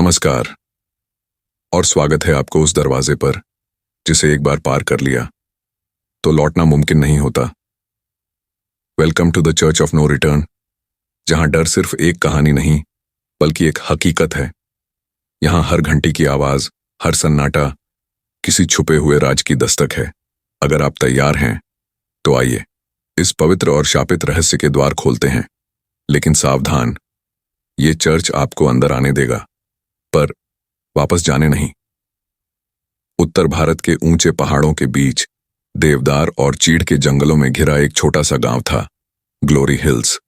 नमस्कार और स्वागत है आपको उस दरवाजे पर जिसे एक बार पार कर लिया तो लौटना मुमकिन नहीं होता। Welcome to the church of no return, जहां डर सिर्फ एक कहानी नहीं बल्कि एक हकीकत है। यहां हर घंटी की आवाज, हर सन्नाटा किसी छुपे हुए राज की दस्तक है। अगर आप तैयार हैं तो आइए इस पवित्र और शापित रहस्य के द्वार खोलते हैं। लेकिन सावधान, ये चर्च आपको अंदर आने देगा पर वापस जाने नहीं। उत्तर भारत के ऊंचे पहाड़ों के बीच देवदार और चीड़ के जंगलों में घिरा एक छोटा सा गांव था, ग्लोरी हिल्स।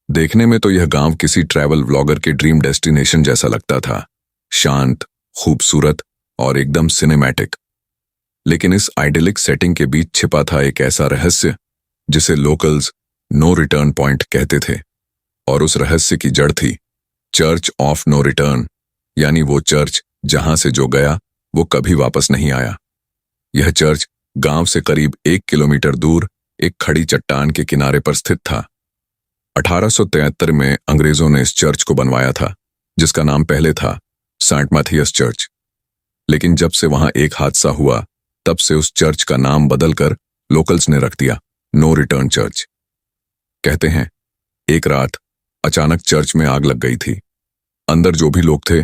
देखने में तो यह गांव किसी ट्रैवल व्लॉगर के ड्रीम डेस्टिनेशन जैसा लगता था, शांत, खूबसूरत और एकदम सिनेमैटिक। लेकिन इस आइडिलिक सेटिंग के बीच छिपा था एक ऐसा रहस्य जिसे लोकल्स नो रिटर्न पॉइंट कहते थे। और उस रहस्य की जड़ थी चर्च ऑफ नो रिटर्न, यानी वो चर्च जहां से जो गया वो कभी वापस नहीं आया। यह चर्च गांव से करीब 1 किलोमीटर दूर एक खड़ी चट्टान के किनारे पर स्थित था। 1873 में अंग्रेजों ने इस चर्च को बनवाया था, जिसका नाम पहले था सेंट मैथियस चर्च। लेकिन जब से वहां एक हादसा हुआ तब से उस चर्च का नाम बदलकर लोकल्स ने रख दिया नो रिटर्न चर्च। कहते हैं एक रात अचानक चर्च में आग लग गई थी। अंदर जो भी लोग थे,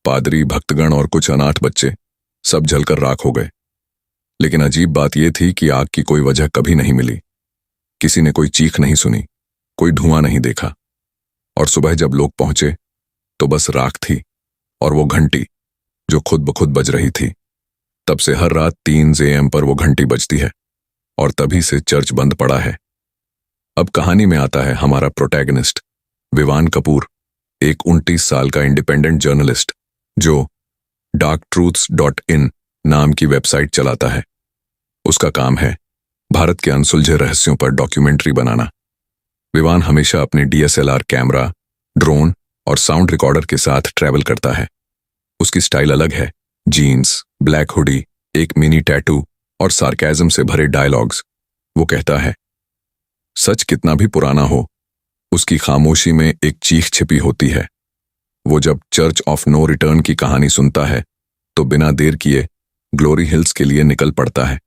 पादरी, भक्तगण और कुछ अनाथ बच्चे, सब जलकर राख हो गए। लेकिन अजीब बात यह थी कि आग की कोई वजह कभी नहीं मिली। किसी ने कोई चीख नहीं सुनी, कोई धुआं नहीं देखा। और सुबह जब लोग पहुंचे तो बस राख थी और वो घंटी जो खुद ब खुद बज रही थी। तब से हर रात 3 AM पर वो घंटी बजती है और तभी से चर्च बंद पड़ा है। अब कहानी में आता है हमारा प्रोटैगनिस्ट विवान कपूर, एक 29 साल का इंडिपेंडेंट जर्नलिस्ट जो darktruths.in नाम की वेबसाइट चलाता है। उसका काम है भारत के अनसुलझे रहस्यों पर डॉक्यूमेंट्री बनाना। विवान हमेशा अपने DSLR कैमरा, ड्रोन और साउंड रिकॉर्डर के साथ ट्रैवल करता है। उसकी स्टाइल अलग है, जीन्स, ब्लैक हुडी, एक मिनी टैटू और सार्केज्म से भरे डायलॉग्स। वो कहता है सच कितना भी पुराना हो, उसकी खामोशी में एक चीख छिपी होती है। वो जब चर्च ऑफ नो रिटर्न की कहानी सुनता है तो बिना देर किए ग्लोरी हिल्स के लिए निकल पड़ता है।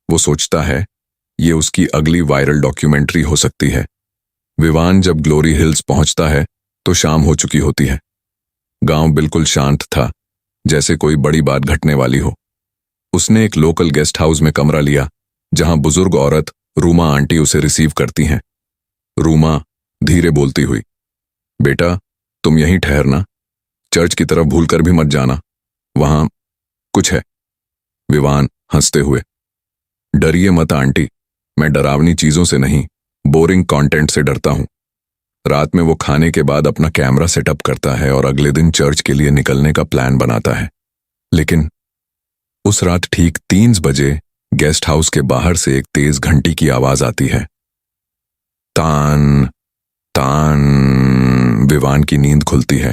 वो सोचता है ये उसकी अगली वायरल डॉक्यूमेंट्री हो सकती है। विवान जब ग्लोरी हिल्स पहुंचता है तो शाम हो चुकी होती है। गांव बिल्कुल शांत था, जैसे कोई बड़ी बात घटने वाली हो। उसने एक लोकल गेस्ट हाउस में कमरा लिया, जहां बुजुर्ग औरत रूमा आंटी उसे रिसीव करती हैं। रूमा धीरे बोलती हुई, बेटा तुम यहीं ठहरना, चर्च की तरफ भूलकर भी मत जाना, वहां कुछ है। विवान हंसते हुए, डरिए मत आंटी, मैं डरावनी चीजों से नहीं, बोरिंग कंटेंट से डरता हूं। रात में वो खाने के बाद अपना कैमरा सेटअप करता है और अगले दिन चर्च के लिए निकलने का प्लान बनाता है। लेकिन उस रात ठीक 3 बजे गेस्ट हाउस के बाहर से एक तेज घंटी की आवाज आती है। तान तान। विवान की नींद खुलती है।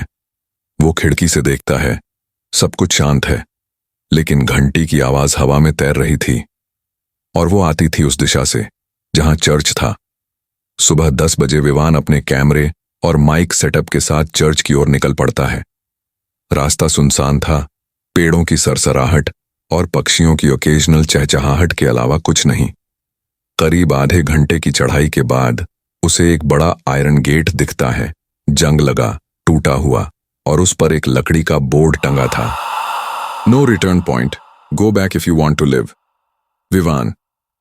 वो खिड़की से देखता है, सब कुछ शांत है, लेकिन घंटी की आवाज हवा में तैर रही थी और वो आती थी उस दिशा से जहां चर्च था। सुबह 10 बजे विवान अपने कैमरे और माइक सेटअप के साथ चर्च की ओर निकल पड़ता है। रास्ता सुनसान था, पेड़ों की सरसराहट और पक्षियों की ओकेजनल चहचहाहट के अलावा कुछ नहीं। करीब आधे घंटे की चढ़ाई के बाद उसे एक बड़ा आयरन गेट दिखता है, जंग लगा, टूटा हुआ, और उस पर एक लकड़ी का बोर्ड टंगा था, no return point, go back if you want to live. Vivaan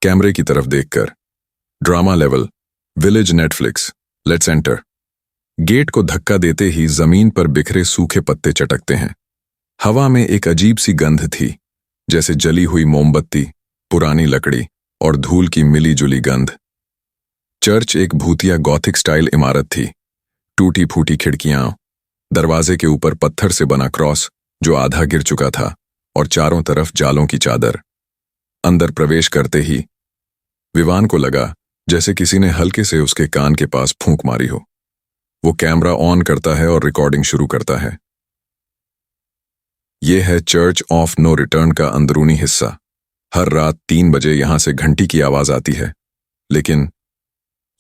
कैमरे की तरफ देखकर, drama level, village Netflix, let's enter. Gate को धक्का देते ही जमीन पर बिखरे सूखे पत्ते चटकते हैं। हवा में एक अजीब सी गंध थी, जैसे जली हुई मोमबत्ती, पुरानी लकड़ी और धूल की मिली जुली गंध। चर्च एक भूतिया गॉथिक स्टाइल इमारत थी, टूटी फूटी खिड़कियां, दरवाजे के ऊपर पत्थर से बना क्रॉस जो आधा गिर चुका था और चारों तरफ जालों की चादर। अंदर प्रवेश करते ही विवान को लगा जैसे किसी ने हल्के से उसके कान के पास फूंक मारी हो। वो कैमरा ऑन करता है और रिकॉर्डिंग शुरू करता है। यह है चर्च ऑफ नो रिटर्न का अंदरूनी हिस्सा। हर रात 3 बजे यहां से घंटी की आवाज आती है, लेकिन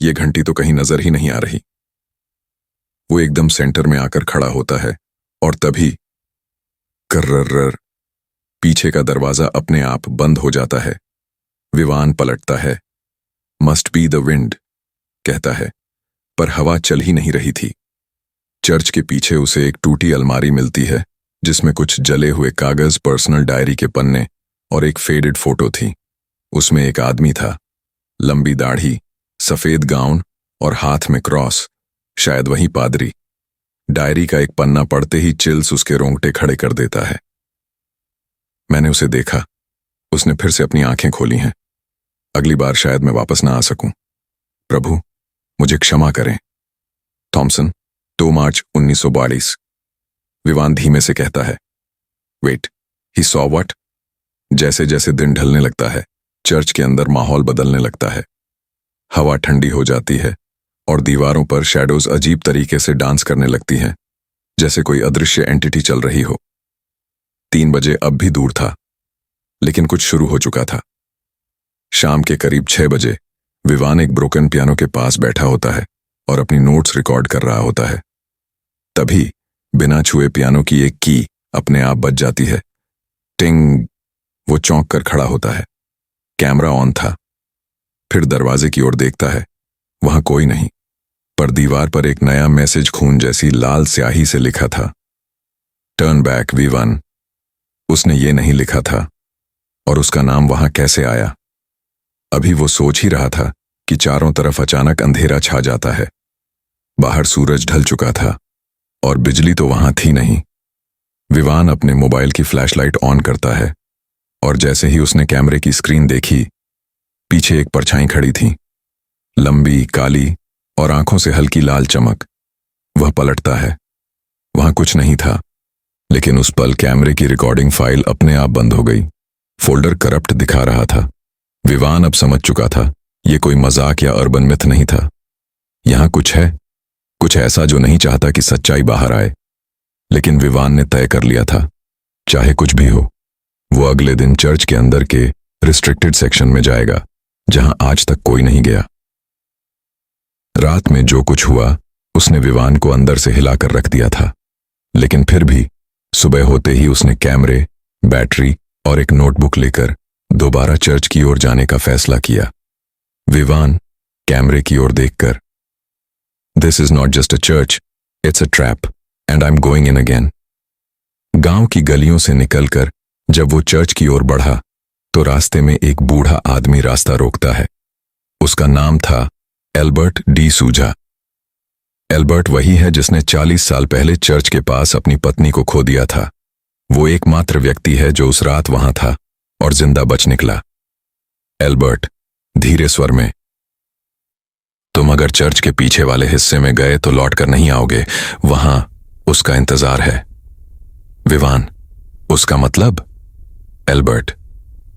ये घंटी तो कहीं नजर ही नहीं आ रही। वो एकदम सेंटर में आकर खड़ा होता है और तभी कर्रर पीछे का दरवाजा अपने आप बंद हो जाता है। विवान पलटता है। मस्ट बी द विंड, कहता है, पर हवा चल ही नहीं रही थी। चर्च के पीछे उसे एक टूटी अलमारी मिलती है जिसमें कुछ जले हुए कागज, पर्सनल डायरी के पन्ने और एक फेडेड फोटो थी। उसमें एक आदमी था, लंबी दाढ़ी, सफेद गाउन और हाथ में क्रॉस, शायद वही पादरी। डायरी का एक पन्ना पढ़ते ही चिल्स उसके रोंगटे खड़े कर देता है। मैंने उसे देखा। उसने फिर से अपनी आंखें खोली हैं। अगली बार शायद मैं वापस ना आ सकूं। प्रभु, मुझे क्षमा करें। थॉमसन, 2 मार्च 1942। विवान धीमे से कहता है। Wait, he saw what? जैसे जैसे दिन ढलने लगता है, चर्च के अंदर माहौल बदलने लगता है। हवा ठंडी हो जाती है और दीवारों पर शैडोज अजीब तरीके से डांस करने लगती हैं, जैसे कोई अदृश्य एंटिटी चल रही हो। 3 बजे अब भी दूर था, लेकिन कुछ शुरू हो चुका था। शाम के करीब 6 बजे विवान एक ब्रोकन पियानो के पास बैठा होता है और अपनी नोट्स रिकॉर्ड कर रहा होता है। तभी बिना छुए पियानो की एक की अपने आप बज जाती है। टिंग! वो चौंक कर खड़ा होता है। कैमरा ऑन था। फिर दरवाजे की ओर देखता है। वहां कोई नहीं, पर दीवार पर एक नया मैसेज खून जैसी लाल स्याही से लिखा था। Turn back V1। उसने ये नहीं लिखा था, और उसका नाम वहां कैसे आया? अभी वो सोच ही रहा था कि चारों तरफ अचानक अंधेरा छा जाता है। बाहर सूरज ढल चुका था और बिजली तो वहां थी नहीं। विवान अपने मोबाइल की फ्लैशलाइट ऑन करता है और जैसे ही उसने कैमरे की स्क्रीन देखी, पीछे एक परछाई खड़ी थी, लंबी, काली और आंखों से हल्की लाल चमक। वह पलटता है। वहां कुछ नहीं था, लेकिन उस पल कैमरे की रिकॉर्डिंग फाइल अपने आप बंद हो गई। फोल्डर करप्ट दिखा रहा था। विवान अब समझ चुका था, यह कोई मजाक या अर्बन मिथ नहीं था। यहां कुछ है, कुछ ऐसा जो नहीं चाहता कि सच्चाई बाहर आए। लेकिन विवान ने तय कर लिया था, चाहे कुछ भी हो, वो अगले दिन चर्च के अंदर के रिस्ट्रिक्टेड सेक्शन में जाएगा, जहां आज तक कोई नहीं गया। रात में जो कुछ हुआ, उसने विवान को अंदर से हिलाकर रख दिया था। लेकिन फिर भी सुबह होते ही उसने कैमरे, बैटरी और एक नोटबुक लेकर दोबारा चर्च की ओर जाने का फैसला किया। विवान कैमरे की ओर देखकर, this is not just a church, it's a trap and I am going in again. गांव की गलियों से निकलकर जब वो चर्च की ओर बढ़ा, तो रास्ते में एक बूढ़ा आदमी रास्ता रोकता है। उसका नाम था एल्बर्ट डी सूजा। एल्बर्ट वही है जिसने 40 साल पहले चर्च के पास अपनी पत्नी को खो दिया था। वो एकमात्र व्यक्ति है जो उस रात वहां था और जिंदा बच निकला। एल्बर्ट धीरे स्वर में, तुम अगर चर्च के पीछे वाले हिस्से में गए तो लौट कर नहीं आओगे, वहां उसका इंतजार है। विवान, उसका मतलब? एल्बर्ट,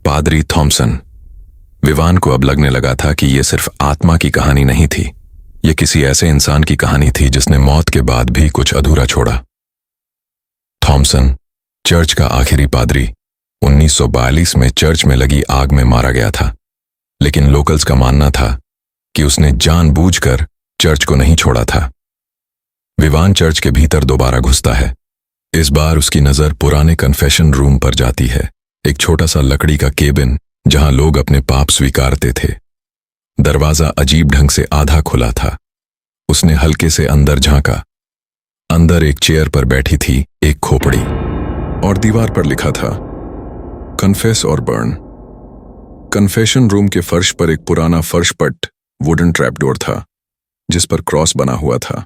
पादरी थॉमसन। विवान को अब लगने लगा था कि यह सिर्फ आत्मा की कहानी नहीं थी, यह किसी ऐसे इंसान की कहानी थी जिसने मौत के बाद भी कुछ अधूरा छोड़ा। थॉमसन, चर्च का आखिरी पादरी, 1942 में चर्च में लगी आग में मारा गया था। लेकिन लोकल्स का मानना था कि उसने जानबूझकर चर्च को नहीं छोड़ा था। विवान चर्च के भीतर दोबारा घुसता है। इस बार उसकी नजर पुराने कन्फेशन रूम पर जाती है, एक छोटा सा लकड़ी का केबिन जहां लोग अपने पाप स्वीकारते थे। दरवाजा अजीब ढंग से आधा खुला था। उसने हल्के से अंदर झांका। अंदर एक चेयर पर बैठी थी एक खोपड़ी और दीवार पर लिखा था, कन्फेस और बर्न। कन्फेशन रूम के फर्श पर एक पुराना फर्शपट वुडन ट्रैपडोर था जिस पर क्रॉस बना हुआ था।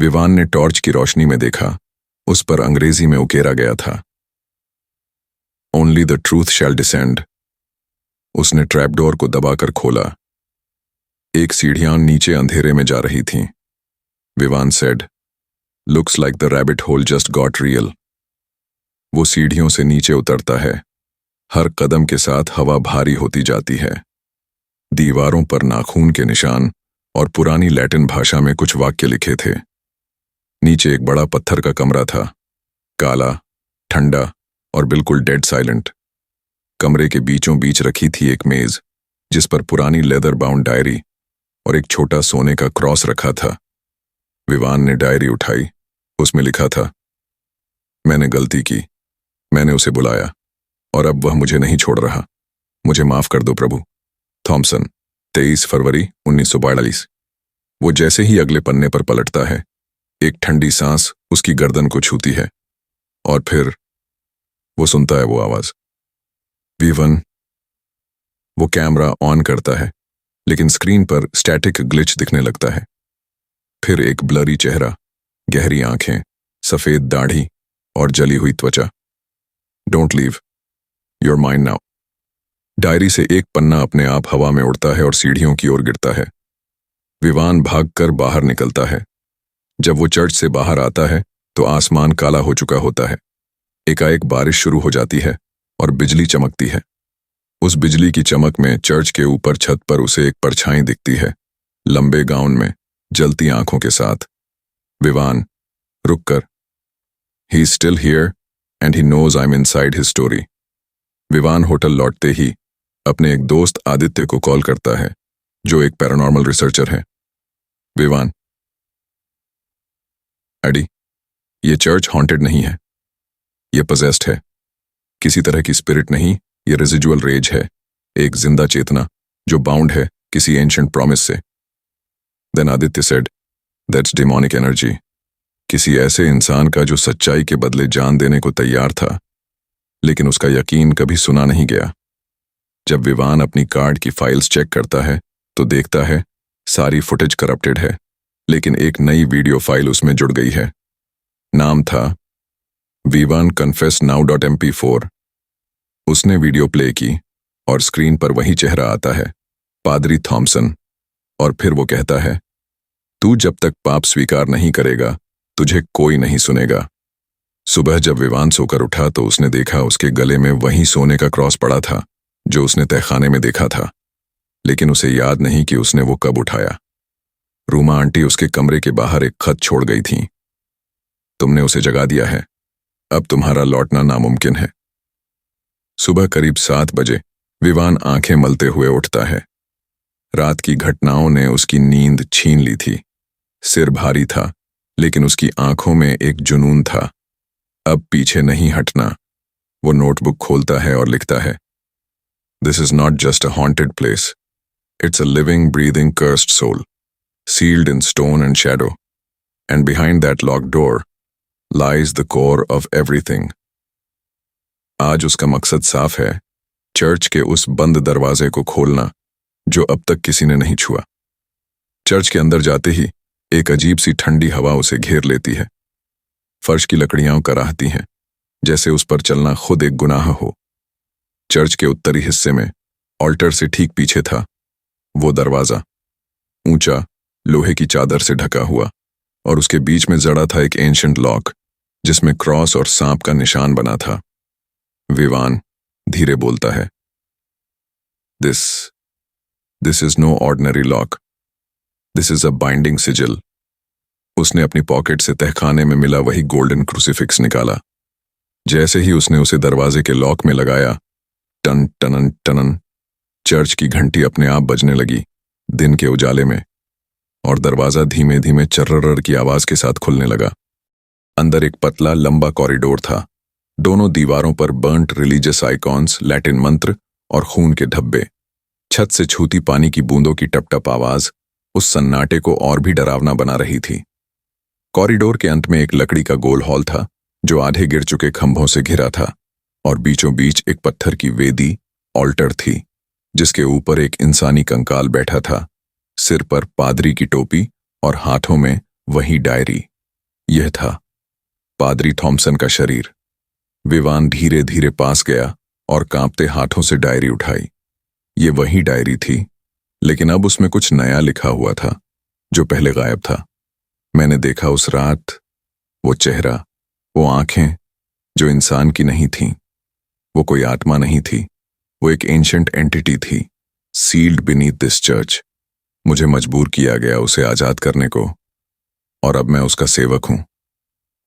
विवान ने टॉर्च की रोशनी में देखा, उस पर अंग्रेजी में उकेरा गया था, only the truth shall descend. उसने ट्रैपडोर को दबाकर खोला। एक सीढ़ियां नीचे अंधेरे में जा रही थीं। Vivaan said, looks like the rabbit hole just got real. वो सीढ़ियों से नीचे उतरता है। हर कदम के साथ हवा भारी होती जाती है। दीवारों पर नाखून के निशान और पुरानी लैटिन भाषा में कुछ वाक्य लिखे थे। नीचे एक बड़ा पत्थर का कमरा था, काला, ठंडा और बिल्कुल डेड साइलेंट। कमरे के बीचों बीच रखी थी एक मेज जिस पर पुरानी लेदर बाउंड डायरी और एक छोटा सोने का क्रॉस रखा था। विवान ने डायरी उठाई। उसमें लिखा था, मैंने गलती की। मैंने उसे बुलाया और अब वह मुझे नहीं छोड़ रहा। मुझे माफ कर दो प्रभु। थॉमसन, 23 फरवरी 1942। वो जैसे ही अगले पन्ने पर पलटता है, एक ठंडी सांस उसकी गर्दन को छूती है और फिर वो सुनता है वो आवाज, V1। वो कैमरा ऑन करता है, लेकिन स्क्रीन पर स्टैटिक ग्लिच दिखने लगता है। फिर एक ब्लरी चेहरा, गहरी आंखें, सफेद दाढ़ी और जली हुई त्वचा। Don't leave, your mind now. Diary से एक पन्ना अपने आप हवा में उड़ता है और सीढ़ियों की ओर गिरता है। विवान भागकर बाहर निकलता है। जब वो चर्च से बाहर आता है तो आसमान काला हो चुका होता है। एकाएक बारिश शुरू हो जाती है और बिजली चमकती है। उस बिजली की चमक में चर्च के ऊपर छत पर उसे एक परछाई दिखती है, लंबे गाउन में, जलती आंखों के साथ। विवान, रुककर। He is still here and he knows I am inside his story. Vivaan hotel लौटते ही अपने एक दोस्त आदित्य को कॉल करता है, जो एक पैरानॉर्मल रिसर्चर है। विवान, एडी, ये चर्च हॉन्टेड नहीं है, ये पजेस्ड है। किसी तरह की स्पिरिट नहीं, ये रेजिजुअल रेज है, एक जिंदा चेतना जो बाउंड है किसी एंशिएंट प्रॉमिस से। Then Aditya said, that's demonic energy, किसी ऐसे इंसान का जो सच्चाई के बदले जान देने को तैयार था, लेकिन उसका यकीन कभी सुना नहीं गया। जब विवान अपनी कार्ड की फाइल्स चेक करता है तो देखता है सारी फुटेज करप्टेड है, लेकिन एक नई वीडियो फाइल उसमें जुड़ गई है। नाम था V1 confess now.mp4। उसने वीडियो प्ले की और स्क्रीन पर वही चेहरा आता है, पादरी थॉमसन। और फिर वो कहता है, तू जब तक पाप स्वीकार नहीं करेगा तुझे कोई नहीं सुनेगा। सुबह जब विवान सोकर उठा तो उसने देखा उसके गले में वही सोने का क्रॉस पड़ा था जो उसने तहखाने में देखा था, लेकिन उसे याद नहीं कि उसने वो कब उठाया। रूमा आंटी उसके कमरे के बाहर एक खत छोड़ गई थी, तुमने उसे जगा दिया है, अब तुम्हारा लौटना नामुमकिन है। सुबह करीब 7 बजे विवान आंखें मलते हुए उठता है। रात की घटनाओं ने उसकी नींद छीन ली थी। सिर भारी था, लेकिन उसकी आंखों में एक जुनून था, अब पीछे नहीं हटना। वो नोटबुक खोलता है और लिखता है, this is not just a haunted place, it's a living breathing cursed soul, sealed in stone and shadow, and behind that locked door lies the core of everything। आज उसका मकसद साफ है, चर्च के उस बंद दरवाजे को खोलना जो अब तक किसी ने नहीं छुआ। चर्च के अंदर जाते ही एक अजीब सी ठंडी हवा उसे घेर लेती है। फर्श की लकड़ियां कराहती हैं, जैसे उस पर चलना खुद एक गुनाह हो। चर्च के उत्तरी हिस्से में, ऑल्टर से ठीक पीछे था वो दरवाजा, ऊंचा, लोहे की चादर से ढका हुआ, और उसके बीच में जड़ा था एक एंशिएंट लॉक जिसमें क्रॉस और सांप का निशान बना था। विवान धीरे बोलता है, this is no ordinary lock, this is a binding sigil. उसने अपनी पॉकेट से तहखाने में मिला वही गोल्डन क्रूसीफिक्स निकाला। जैसे ही उसने उसे दरवाजे के लॉक में लगाया, टन टनन टनन चर्च की घंटी अपने आप बजने लगी, दिन के उजाले में, और दरवाजा धीमे धीमे चर्रर की आवाज के साथ खुलने लगा। अंदर एक पतला लंबा कॉरिडोर था, दोनों दीवारों पर बर्न्ट रिलीजियस आइकॉन्स, लैटिन मंत्र और खून के धब्बे। छत से छूती पानी की बूंदों की टप-टप आवाज उस सन्नाटे को और भी डरावना बना रही थी। कॉरिडोर के अंत में एक लकड़ी का गोल हॉल था जो आधे गिर चुके खंभों से घिरा था, और बीचों बीच एक पत्थर की वेदी, ऑल्टर थी, जिसके ऊपर एक इंसानी कंकाल बैठा था, सिर पर पादरी की टोपी और हाथों में वही डायरी। यह था पादरी थॉमसन का शरीर। विवान धीरे धीरे पास गया और कांपते हाथों से डायरी उठाई। ये वही डायरी थी, लेकिन अब उसमें कुछ नया लिखा हुआ था जो पहले गायब था। मैंने देखा उस रात वो चेहरा, वो आंखें जो इंसान की नहीं थीं। वो कोई आत्मा नहीं थी, वो एक एंशिएंट एंटिटी थी, सील्ड बीनीथ दिस चर्च। मुझे मजबूर किया गया उसे आजाद करने को, और अब मैं उसका सेवक हूं,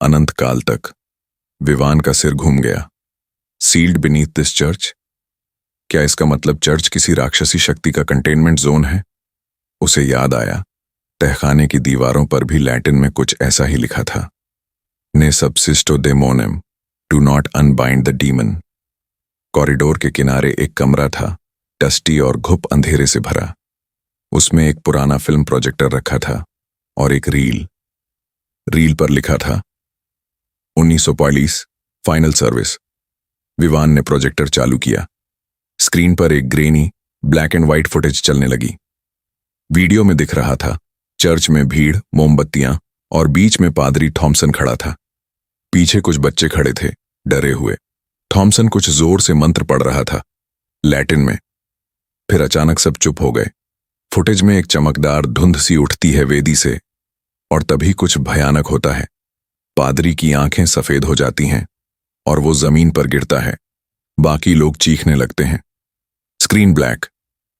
अनंत काल तक। विवान का सिर घूम गया। Sealed beneath this church? क्या इसका मतलब चर्च किसी राक्षसी शक्ति का कंटेनमेंट जोन है? उसे याद आया, तहखाने की दीवारों पर भी लैटिन में कुछ ऐसा ही लिखा था, ने सबसिस्टो डेमोनेम, do not unbind the demon. Corridor के किनारे एक कमरा था, डस्टी और घुप अंधेरे से भरा। उसमें एक पुराना फिल्म प्रोजेक्टर रखा था और एक रील पर लिखा था 1940 फाइनल सर्विस। विवान ने प्रोजेक्टर चालू किया। स्क्रीन पर एक granny black and white footage चलने लगी। वीडियो में दिख रहा था चर्च में भीड़, मोमबत्तियां और बीच में पादरी थॉमसन खड़ा था। पीछे कुछ बच्चे खड़े थे, डरे हुए। थॉमसन कुछ जोर से मंत्र पढ़ रहा था, लैटिन में। फिर अचानक सब चुप हो गए। फुटेज में एक चमकदार धुंध सी उठती है वेदी से, और तभी कुछ भयानक होता है। पादरी की आंखें सफेद हो जाती हैं और वो जमीन पर गिरता है। बाकी लोग चीखने लगते हैं। Screen black.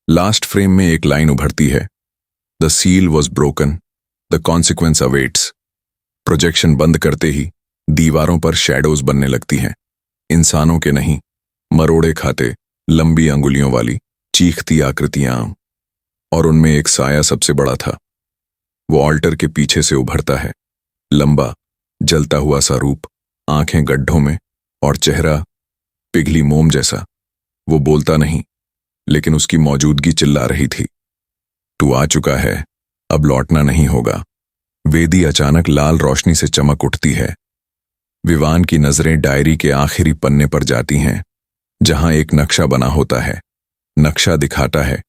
लास्ट फ्रेम में एक लाइन उभरती है, the seal was broken, the consequence awaits. Projection बंद करते ही दीवारों पर शैडोज बनने लगती हैं। इंसानों के नहीं, मरोड़े खाते, लंबी अंगुलियों वाली चीखती आकृतियां, और उनमें एक साया सबसे बड़ा था। वो ऑल्टर के पीछे से उभरता है, लंबा जलता हुआ सा रूप, आंखें गड्ढों में और चेहरा पिघली मोम जैसा। वो बोलता नहीं, लेकिन उसकी मौजूदगी चिल्ला रही थी, तू आ चुका है, अब लौटना नहीं होगा। वेदी अचानक लाल रोशनी से चमक उठती है। विवान की नजरें डायरी के आखिरी पन्ने पर जाती हैं, जहां एक नक्शा बना होता है। नक्शा दिखाता है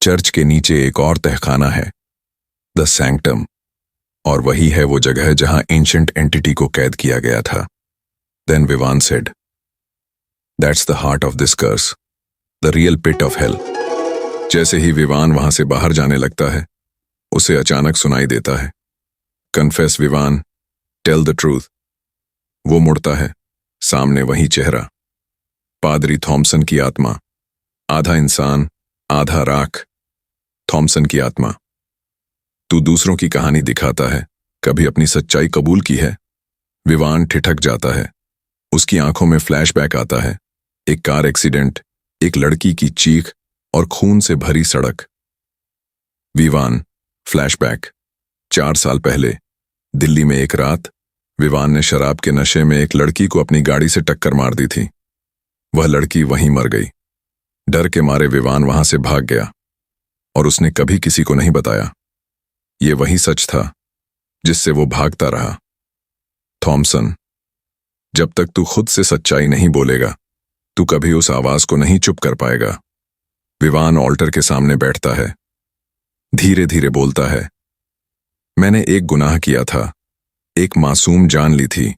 चर्च के नीचे एक और तहखाना है, द सैंक्टम, और वही है वो जगह जहां एंशिएंट एंटिटी को कैद किया गया था। Then Vivaan said, that's the heart of this curse, the real pit of hell. जैसे ही विवान वहां से बाहर जाने लगता है, उसे अचानक सुनाई देता है, confess Vivaan, tell the truth. वो मुड़ता है, सामने वही चेहरा, पादरी थॉमसन की आत्मा, आधा इंसान आधा राख। थॉमसन की आत्मा, तू दूसरों की कहानी दिखाता है, कभी अपनी सच्चाई कबूल की है? विवान ठिठक जाता है। उसकी आंखों में फ्लैशबैक आता है, एक कार एक्सीडेंट, एक लड़की की चीख और खून से भरी सड़क। विवान, फ्लैशबैक। 4 साल पहले दिल्ली में एक रात विवान ने शराब के नशे में एक लड़की को अपनी गाड़ी से टक्कर मार दी थी। वह लड़की वहीं मर गई। डर के मारे विवान वहां से भाग गया और उसने कभी किसी को नहीं बताया। ये वही सच था जिससे वो भागता रहा। थॉमसन, जब तक तू खुद से सच्चाई नहीं बोलेगा, तू कभी उस आवाज को नहीं चुप कर पाएगा। विवान ऑल्टर के सामने बैठता है, धीरे धीरे बोलता है, मैंने एक गुनाह किया था, एक मासूम जान ली थी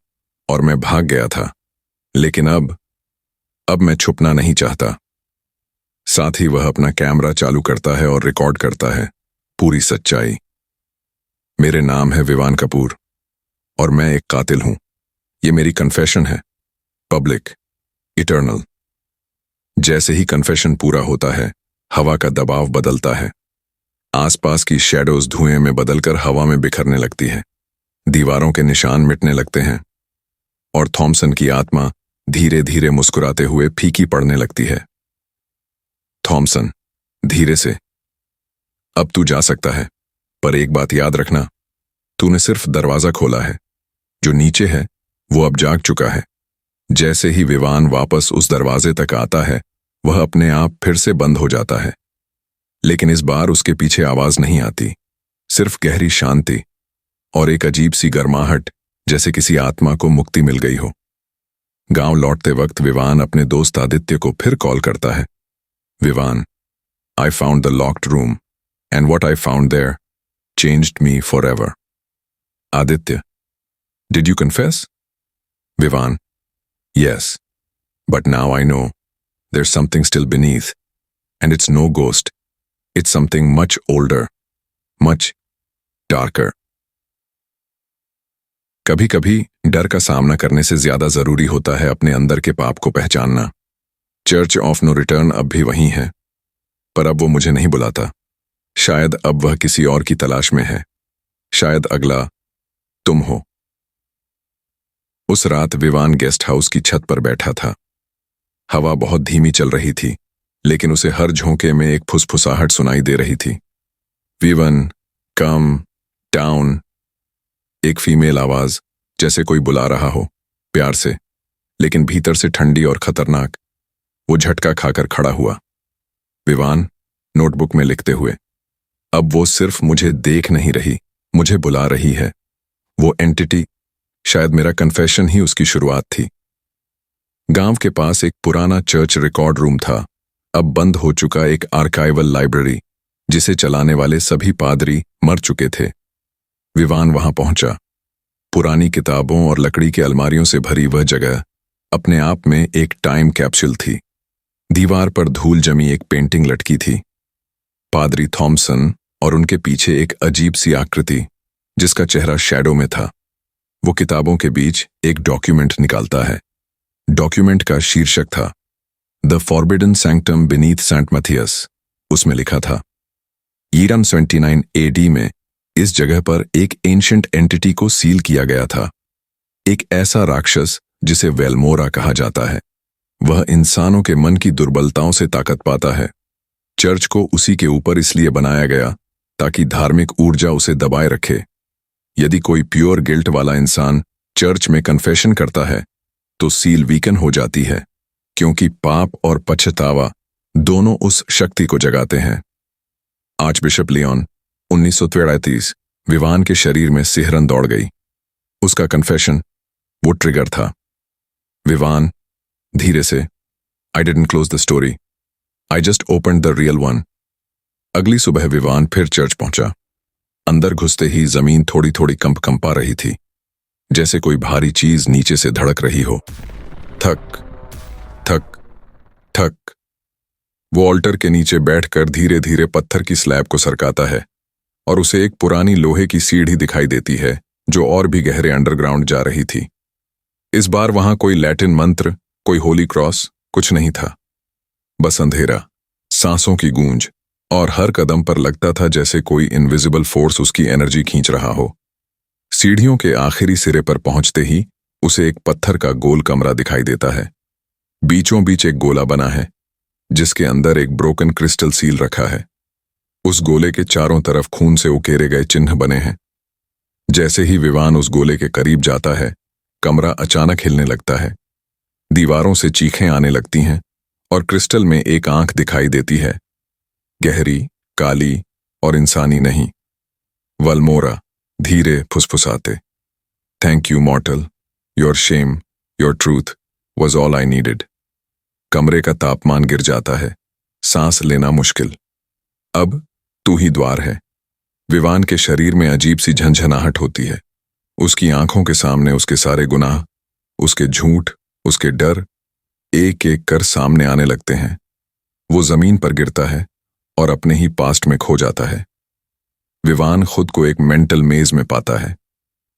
और मैं भाग गया था, लेकिन अब मैं छुपना नहीं चाहता। साथ ही वह अपना कैमरा चालू करता है और रिकॉर्ड करता है पूरी सच्चाई। मेरे नाम है विवान कपूर और मैं एक कातिल हूं। ये मेरी कन्फेशन है, पब्लिक, इटर्नल। जैसे ही कन्फेशन पूरा होता है, हवा का दबाव बदलता है। आसपास की शैडोज धुएं में बदलकर हवा में बिखरने लगती है। दीवारों के निशान मिटने लगते हैं और थॉमसन की आत्मा धीरे धीरे मुस्कुराते हुए फीकी पड़ने लगती है। थॉमसन, धीरे से, अब तू जा सकता है, पर एक बात याद रखना, तूने सिर्फ दरवाजा खोला है। जो नीचे है वो अब जाग चुका है। जैसे ही विवान वापस उस दरवाजे तक आता है, वह अपने आप फिर से बंद हो जाता है। लेकिन इस बार उसके पीछे आवाज नहीं आती, सिर्फ गहरी शांति और एक अजीब सी गर्माहट, जैसे किसी आत्मा को मुक्ति मिल गई हो। गांव लौटते वक्त विवान अपने दोस्त आदित्य को फिर कॉल करता है। Vivaan, I found the locked room and what I found there changed me forever. Aditya, did you confess? Vivaan, yes, but now I know there's something still beneath, and it's no ghost. It's something much older, much darker. कभी कभी डर का सामना करने से ज्यादा जरूरी होता है अपने अंदर के पाप को पहचानना। चर्च ऑफ नो रिटर्न अब भी वहीं है, पर अब वो मुझे नहीं बुलाता। शायद अब वह किसी और की तलाश में है। शायद अगला तुम हो। उस रात विवान गेस्ट हाउस की छत पर बैठा था। हवा बहुत धीमी चल रही थी, लेकिन उसे हर झोंके में एक फुसफुसाहट सुनाई दे रही थी। Vivian, come down. एक फीमेल आवाज, जैसे कोई बुला रहा हो, प्यार से, लेकिन भीतर से ठंडी और खतरनाक। वो झटका खाकर खड़ा हुआ, विवान नोटबुक में लिखते हुए। अब वो सिर्फ मुझे देख नहीं रही, मुझे बुला रही है। वो एंटिटी, शायद मेरा कन्फेशन ही उसकी शुरुआत थी। गांव के पास एक पुराना चर्च रिकॉर्ड रूम था, अब बंद हो चुका एक आर्काइवल लाइब्रेरी, जिसे चलाने वाले सभी पादरी मर चुके थे। विवान वहां पहुंचा। पुरानी किताबों और लकड़ी के अलमारियों से भरी वह जगह अपने आप में एक टाइम कैप्सूल थी। दीवार पर धूल जमी एक पेंटिंग लटकी थी, पादरी थॉमसन और उनके पीछे एक अजीब सी आकृति जिसका चेहरा शैडो में था। वो किताबों के बीच एक डॉक्यूमेंट निकालता है। डॉक्यूमेंट का शीर्षक था the forbidden sanctum beneath Saint Matthias. उसमें लिखा था, ईरम 79 AD में इस जगह पर एक एंशिएंट एंटिटी को सील किया गया था, एक ऐसा राक्षस जिसे वेलमोरा कहा जाता है। वह इंसानों के मन की दुर्बलताओं से ताकत पाता है। चर्च को उसी के ऊपर इसलिए बनाया गया ताकि धार्मिक ऊर्जा उसे दबाए रखे। यदि कोई प्योर गिल्ट वाला इंसान चर्च में कन्फेशन करता है तो सील वीकन हो जाती है, क्योंकि पाप और पछतावा दोनों उस शक्ति को जगाते हैं। Archbishop Leone 1933। विवान के शरीर में सिहरन दौड़ गई। उसका कन्फेशन वो ट्रिगर था। विवान धीरे से, I didn't close the story, I just opened the real one. अगली सुबह विवान फिर चर्च पहुंचा। अंदर घुसते ही जमीन थोड़ी थोड़ी कंपा रही थी, जैसे कोई भारी चीज नीचे से धड़क रही हो। थक थक थक। वो ऑल्टर के नीचे बैठकर धीरे धीरे पत्थर की स्लैब को सरकाता है और उसे एक पुरानी लोहे की सीढ़ी दिखाई देती है जो और भी गहरे अंडरग्राउंड जा रही थी। इस बार वहां कोई लैटिन मंत्र, कोई होली क्रॉस, कुछ नहीं था। बस अंधेरा, सांसों की गूंज, और हर कदम पर लगता था जैसे कोई इनविजिबल फोर्स उसकी एनर्जी खींच रहा हो। सीढ़ियों के आखिरी सिरे पर पहुंचते ही उसे एक पत्थर का गोल कमरा दिखाई देता है। बीचों बीच एक गोला बना है जिसके अंदर एक ब्रोकन क्रिस्टल सील रखा है। उस गोले के चारों तरफ खून से उकेरे गए चिन्ह बने हैं। जैसे ही विवान उस गोले के करीब जाता है, कमरा अचानक हिलने लगता है। दीवारों से चीखें आने लगती हैं और क्रिस्टल में एक आंख दिखाई देती है, गहरी, काली और इंसानी नहीं। वलमोरा धीरे फुसफुसाते, thank you mortal, your shame, your truth was all I needed. कमरे का तापमान गिर जाता है, सांस लेना मुश्किल। अब तू ही द्वार है। विवान के शरीर में अजीब सी झंझनाहट होती है। उसकी आंखों के सामने उसके सारे गुनाह, उसके झूठ, उसके डर एक एक कर सामने आने लगते हैं। वो जमीन पर गिरता है और अपने ही पास्ट में खो जाता है। विवान खुद को एक मेंटल मेज में पाता है,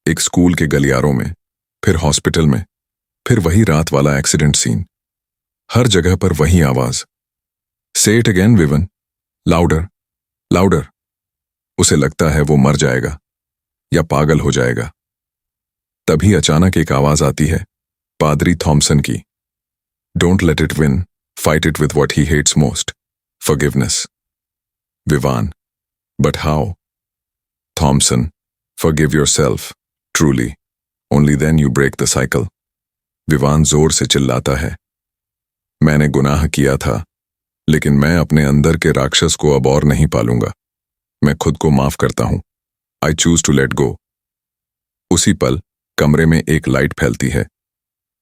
एक स्कूल के गलियारों में, फिर हॉस्पिटल में, फिर वही रात वाला एक्सीडेंट सीन। हर जगह पर वही आवाज, से it again Vivian, louder louder. उसे लगता है वो मर जाएगा या पागल हो जाएगा। तभी अचानक एक आवाज आती है, पादरी थॉमसन की, don't let it win, fight it with what he hates most, forgiveness. Vivaan, but how? Thomson, forgive yourself, truly, only then you break the cycle. Vivaan जोर से चिल्लाता है, मैंने गुनाह किया था, लेकिन मैं अपने अंदर के राक्षस को अब और नहीं पालूंगा। मैं खुद को माफ करता हूं। I choose to let go. उसी पल कमरे में एक लाइट फैलती है।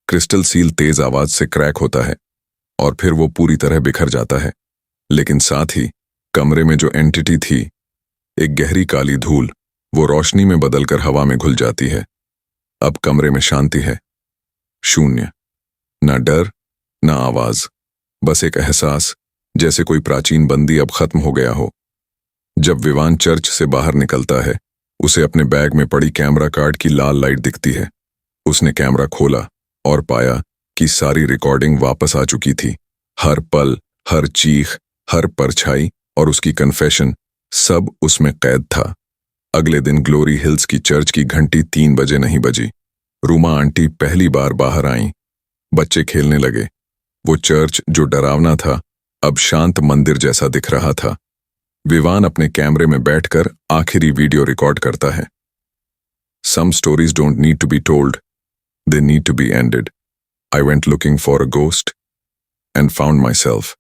क्रिस्टल सील तेज आवाज से क्रैक होता है और फिर वो पूरी तरह बिखर जाता है। लेकिन साथ ही कमरे में जो एंटिटी थी, एक गहरी काली धूल, वो रोशनी में बदलकर हवा में घुल जाती है। अब कमरे में शांति है, शून्य, ना डर ना आवाज, बस एक एहसास जैसे कोई प्राचीन बंदी अब खत्म हो गया हो। जब विवान चर्च से बाहर निकलता है, उसे अपने बैग में पड़ी कैमरा कार्ड की लाल लाइट दिखती है। उसने कैमरा खोला और पाया कि सारी रिकॉर्डिंग वापस आ चुकी थी। हर पल, हर चीख, हर परछाई और उसकी कन्फेशन, सब उसमें कैद था। अगले दिन ग्लोरी हिल्स की चर्च की घंटी 3 बजे नहीं बजी। रूमा आंटी पहली बार बाहर आईं। बच्चे खेलने लगे। वो चर्च जो डरावना था, अब शांत मंदिर जैसा दिख रहा था। विवान अपने कैमरे में बैठकर आखिरी वीडियो रिकॉर्ड करता है। Some stories don't need to be told, they need to be ended. I went looking for a ghost and found myself.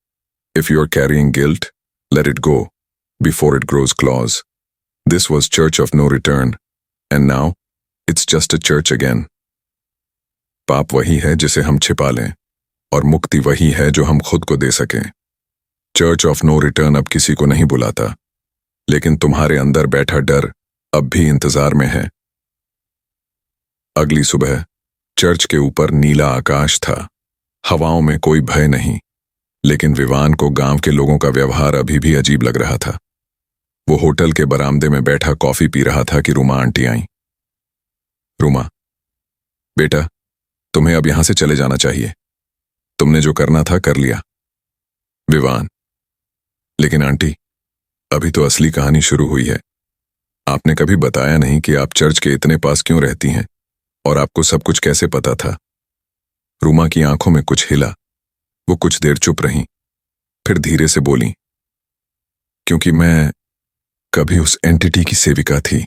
If you are carrying guilt, let it go before it grows claws. This was Church of No Return, and now it's just a church again. पाप वही है जिसे हम छिपा लें, और मुक्ति वही है जो हम खुद को दे सकें। चर्च ऑफ नो रिटर्न अब किसी को नहीं बुलाता, लेकिन तुम्हारे अंदर बैठा डर अब भी इंतजार में है। अगली सुबह चर्च के ऊपर नीला आकाश था, हवाओं में कोई भय नहीं, लेकिन विवान को गांव के लोगों का व्यवहार अभी भी अजीब लग रहा था। वो होटल के बरामदे में बैठा कॉफी पी रहा था कि रूमा आंटी आई। रूमा, बेटा, तुम्हें अब यहां से चले जाना चाहिए। तुमने जो करना था कर लिया। विवान, लेकिन आंटी, अभी तो असली कहानी शुरू हुई है। आपने कभी बताया नहीं कि आप चर्च के इतने पास क्यों रहती हैं, और आपको सब कुछ कैसे पता था। रूमा की आंखों में कुछ हिला। वो कुछ देर चुप रही, फिर धीरे से बोली, क्योंकि मैं कभी उस एंटिटी की सेविका थी।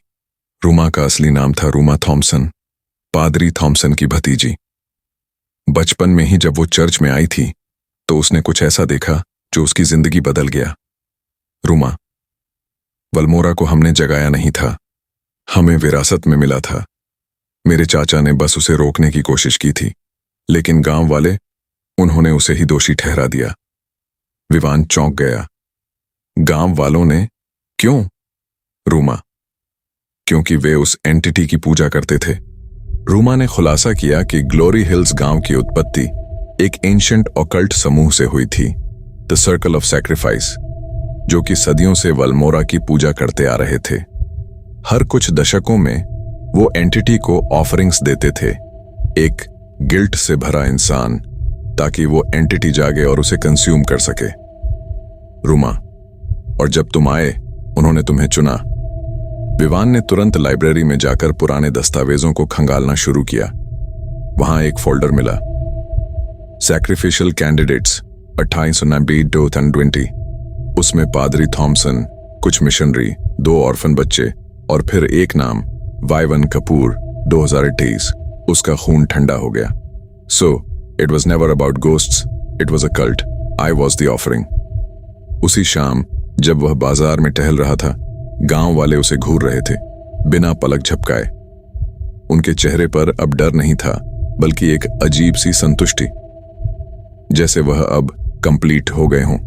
रूमा का असली नाम था रूमा थॉमसन, पादरी थॉमसन की भतीजी। बचपन में ही जब वो चर्च में आई थी तो उसने कुछ ऐसा देखा जो उसकी जिंदगी बदल गया। रूमा, वल्मोरा को हमने जगाया नहीं था, हमें विरासत में मिला था। मेरे चाचा ने बस उसे रोकने की कोशिश की थी, लेकिन गांव वाले, उन्होंने उसे ही दोषी ठहरा दिया। विवान चौंक गया। गांव वालों ने? क्यों? रूमा, क्योंकि वे उस एंटिटी की पूजा करते थे। रूमा ने खुलासा किया कि ग्लोरी हिल्स गांव की उत्पत्ति एक एंशिएंट ऑकल्ट समूह से हुई थी, द सर्कल ऑफ सैक्रिफाइस, जो कि सदियों से वल्मोरा की पूजा करते आ रहे थे। हर कुछ दशकों में वो एंटिटी को ऑफरिंग्स देते थे, एक गिल्ट से भरा इंसान, ताकि वो एंटिटी जागे और उसे कंज्यूम कर सके। रूमा, और जब तुम आए, उन्होंने तुम्हें चुना। विवान ने तुरंत लाइब्रेरी में जाकर पुराने दस्तावेजों को खंगालना शुरू किया। वहां एक फोल्डर मिला, सैक्रिफिशियल कैंडिडेट्स 1890-2020। उसमें पादरी थॉमसन, कुछ मिशनरी, 2 ऑर्फन बच्चे और फिर एक नाम, वाइवन कपूर, 2028। उसका खून ठंडा हो गया। So it was never about ghosts, it was a cult. I was the offering. उसी शाम जब वह बाजार में टहल रहा था, गांव वाले उसे घूर रहे थे, बिना पलक झपकाए। उनके चेहरे पर अब डर नहीं था, बल्कि एक अजीब सी संतुष्टि, जैसे वह अब कंप्लीट हो गए हों।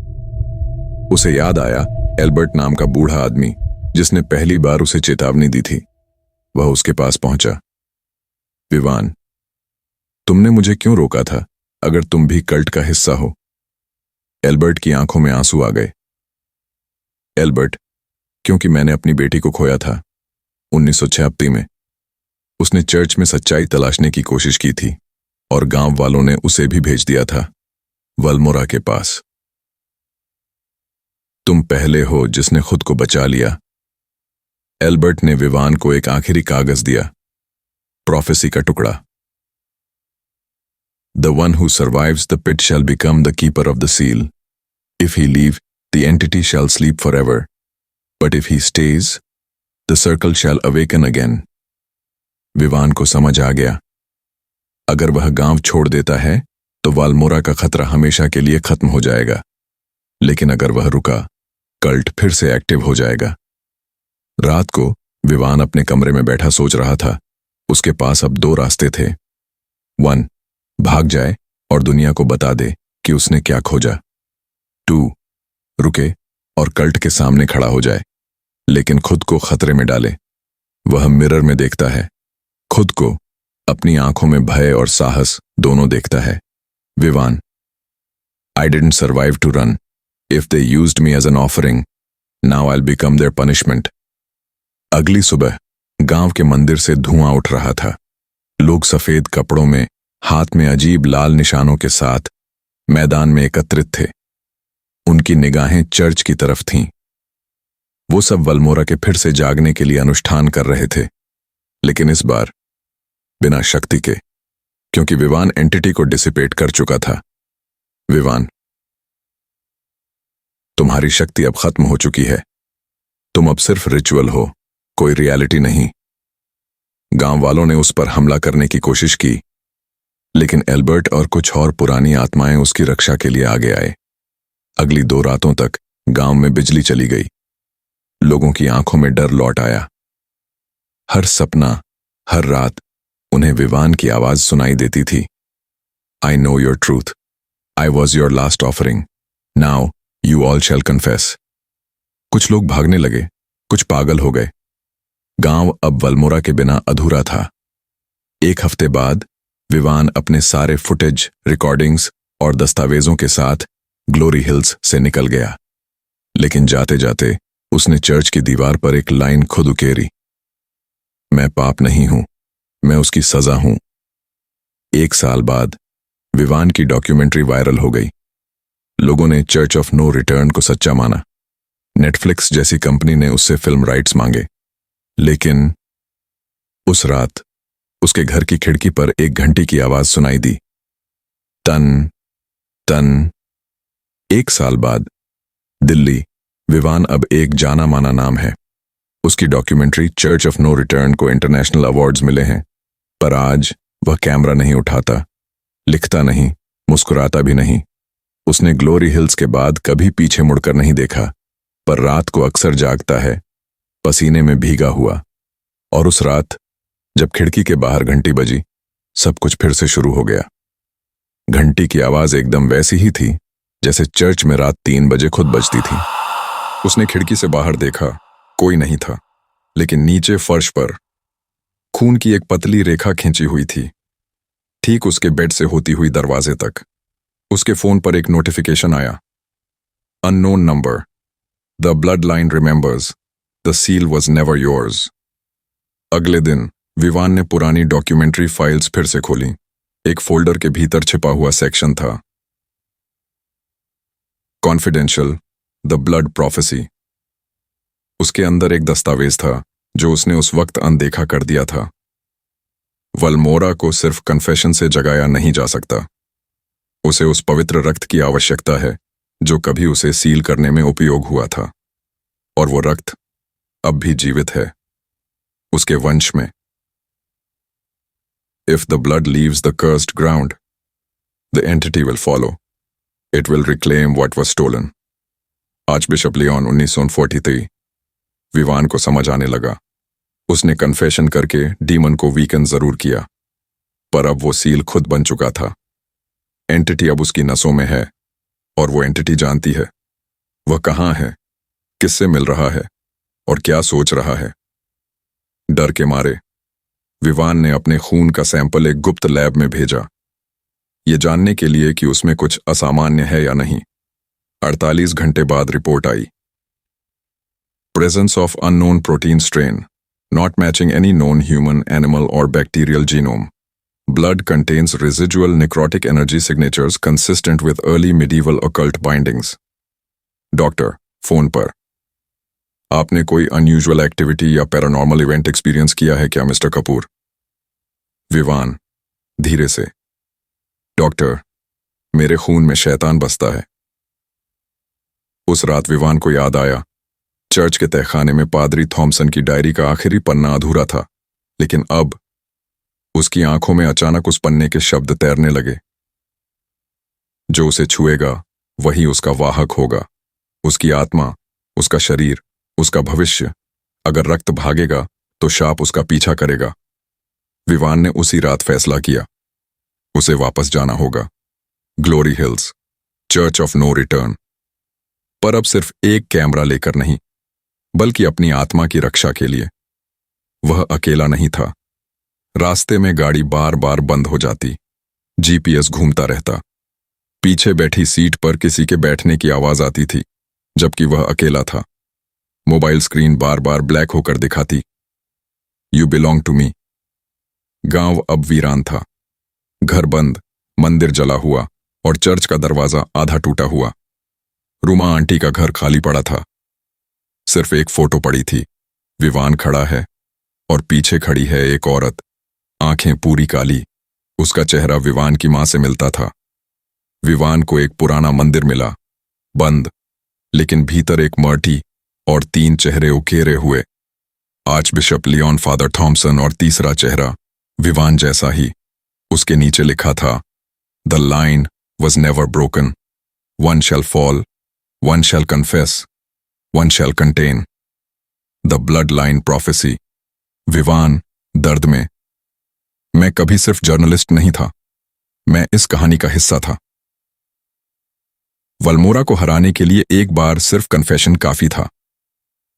उसे याद आया एल्बर्ट नाम का बूढ़ा आदमी, जिसने पहली बार उसे चेतावनी दी थी। वह उसके पास पहुंचा। विवान, तुमने मुझे क्यों रोका था, अगर तुम भी कल्ट का हिस्सा हो? एल्बर्ट की आंखों में आंसू आ गए। एल्बर्ट, क्योंकि मैंने अपनी बेटी को खोया था 1986 में। उसने चर्च में सच्चाई तलाशने की कोशिश की थी, और गांव वालों ने उसे भी भेज दिया था वल्मोरा के पास। तुम पहले हो जिसने खुद को बचा लिया। एल्बर्ट ने विवान को एक आखिरी कागज दिया, प्रोफेसी का टुकड़ा। The one who survives the pit shall become the keeper of the seal. If he leave, the entity shall sleep forever. But if he stays, the circle shall awaken again. Vivaan को समझ आ गया, अगर वह गांव छोड़ देता है तो वाल्मोरा का खतरा हमेशा के लिए खत्म हो जाएगा, लेकिन अगर वह रुका, कल्ट फिर से एक्टिव हो जाएगा। रात को विवान अपने कमरे में बैठा सोच रहा था। उसके पास अब 2 रास्ते थे। 1, भाग जाए और दुनिया को बता दे कि उसने क्या खोजा। 2, रुके और कल्ट के सामने खड़ा हो जाए, लेकिन खुद को खतरे में डाले। वह मिरर में देखता है, खुद को, अपनी आंखों में भय और साहस दोनों देखता है। Vivaan, I didn't survive to run. If they used me as an offering, now I'll become their punishment. अगली सुबह गांव के मंदिर से धुआं उठ रहा था। लोग सफेद कपड़ों में, हाथ में अजीब लाल निशानों के साथ मैदान में एकत्रित थे। उनकी निगाहें चर्च की तरफ थीं। वो सब वल्मोरा के फिर से जागने के लिए अनुष्ठान कर रहे थे, लेकिन इस बार बिना शक्ति के, क्योंकि विवान एंटिटी को डिसिपेट कर चुका था। विवान, तुम्हारी शक्ति अब खत्म हो चुकी है। तुम अब सिर्फ रिचुअल हो, कोई रियलिटी नहीं। गांव वालों ने उस पर हमला करने की कोशिश की, लेकिन एल्बर्ट और कुछ और पुरानी आत्माएं उसकी रक्षा के लिए आगे आए। अगली 2 रातों तक गांव में बिजली चली गई। लोगों की आंखों में डर लौट आया। हर सपना, हर रात उन्हें विवान की आवाज सुनाई देती थी। I know your truth, I was your last offering, now you all shall confess. कुछ लोग भागने लगे, कुछ पागल हो गए। गांव अब वल्मोरा के बिना अधूरा था। 1 हफ्ते बाद विवान अपने सारे फुटेज, रिकॉर्डिंग्स और दस्तावेजों के साथ ग्लोरी हिल्स से निकल गया। लेकिन जाते जाते उसने चर्च की दीवार पर एक लाइन खुद उकेरी, मैं पाप नहीं हूं, मैं उसकी सजा हूं। 1 साल बाद विवान की डॉक्यूमेंट्री वायरल हो गई। लोगों ने चर्च ऑफ नो रिटर्न को सच्चा माना। नेटफ्लिक्स जैसी कंपनी ने उससे फिल्म राइट्स मांगे। लेकिन उस रात उसके घर की खिड़की पर एक घंटी की आवाज सुनाई दी, टन टन। 1 साल बाद दिल्ली, विवान अब एक जाना माना नाम है। उसकी documentary church of no return को इंटरनेशनल अवार्ड्स मिले हैं। पर आज वह कैमरा नहीं उठाता, लिखता नहीं, मुस्कुराता भी नहीं। उसने ग्लोरी हिल्स के बाद कभी पीछे मुड़कर नहीं देखा, पर रात को अक्सर जागता है, पसीने में भीगा हुआ। और उस रात जब खिड़की के बाहर घंटी बजी, सब कुछ फिर से शुरू हो गया। घंटी की आवाज एकदम वैसी ही थी जैसे चर्च में रात 3 बजे खुद बजती थी। उसने खिड़की से बाहर देखा, कोई नहीं था, लेकिन नीचे फर्श पर खून की एक पतली रेखा खींची हुई थी, ठीक उसके बेड से होती हुई दरवाजे तक। उसके फोन पर एक नोटिफिकेशन आया, unknown number, the blood line remembers, the seal was never yours. अगले दिन विवान ने पुरानी डॉक्यूमेंट्री फाइल्स फिर से खोली। एक फोल्डर के भीतर छिपा हुआ सेक्शन था, कॉन्फिडेंशियल, द ब्लड प्रोफेसी। उसके अंदर एक दस्तावेज था जो उसने उस वक्त अनदेखा कर दिया था। वल्मोरा को सिर्फ कन्फेशन से जगाया नहीं जा सकता, उसे उस पवित्र रक्त की आवश्यकता है जो कभी उसे सील करने में उपयोग हुआ था। और वो रक्त अब भी जीवित है, उसके वंश में। If the blood leaves the cursed ground, the entity will follow. It will reclaim what was stolen. Archbishop Leon 1943। Vivaan को समझ आने लगा। उसने कन्फेशन करके डीमन को वीकन जरूर किया, पर अब वो सील खुद बन चुका था। एंटिटी अब उसकी नसों में है, और वो एंटिटी जानती है वह कहाँ है, किससे मिल रहा है और क्या सोच रहा है। डर के मारे विवान ने अपने खून का सैंपल एक गुप्त लैब में भेजा, ये जानने के लिए कि उसमें कुछ असामान्य है या नहीं। 48 घंटे बाद report I, presence of unknown protein strain, not matching any known human, animal or bacterial genome. Blood contains residual necrotic energy signatures consistent with early medieval occult bindings. Doctor phone पर, आपने कोई अनयूजुअल एक्टिविटी या paranormal event experience किया है क्या mister Kapoor? Vivaan धीरे से, doctor मेरे खून में शैतान बसता है। उस रात विवान को याद आया, चर्च के तहखाने में पादरी थॉमसन की डायरी का आखिरी पन्ना अधूरा था, लेकिन अब उसकी आंखों में अचानक उस पन्ने के शब्द तैरने लगे, जो उसे छुएगा वही उसका वाहक होगा, उसकी आत्मा, उसका शरीर, उसका भविष्य। अगर रक्त भागेगा तो शाप उसका पीछा करेगा। विवान ने उसी रात फैसला किया, उसे वापस जाना होगा, Glory Hills, church of no return. पर अब सिर्फ एक कैमरा लेकर नहीं, बल्कि अपनी आत्मा की रक्षा के लिए। वह अकेला नहीं था। रास्ते में गाड़ी बार बार बंद हो जाती, जीपीएस घूमता रहता, पीछे बैठी सीट पर किसी के बैठने की आवाज आती थी, जबकि वह अकेला था। मोबाइल स्क्रीन बार बार ब्लैक होकर दिखाती, यू बिलोंग टू मी। गांव अब वीरान था, घर बंद, मंदिर जला हुआ और चर्च का दरवाजा आधा टूटा हुआ। रूमा आंटी का घर खाली पड़ा था, सिर्फ एक फोटो पड़ी थी, विवान खड़ा है और पीछे खड़ी है एक औरत, आंखें पूरी काली। उसका चेहरा विवान की मां से मिलता था। विवान को एक पुराना मंदिर मिला, बंद, लेकिन भीतर एक मर्टी और 3 चेहरे उकेरे हुए, आर्चबिशप लियोन फादर थॉमसन और तीसरा चेहरा विवान जैसा ही, उसके नीचे लिखा था, the line was never broken, one shall fall, one shall confess, one shall contain. The blood line prophecy. Vivaan दर्द में। मैं कभी सिर्फ जर्नलिस्ट नहीं था, मैं इस कहानी का हिस्सा था। वल्मोरा को हराने के लिए एक बार सिर्फ कन्फेशन काफी था।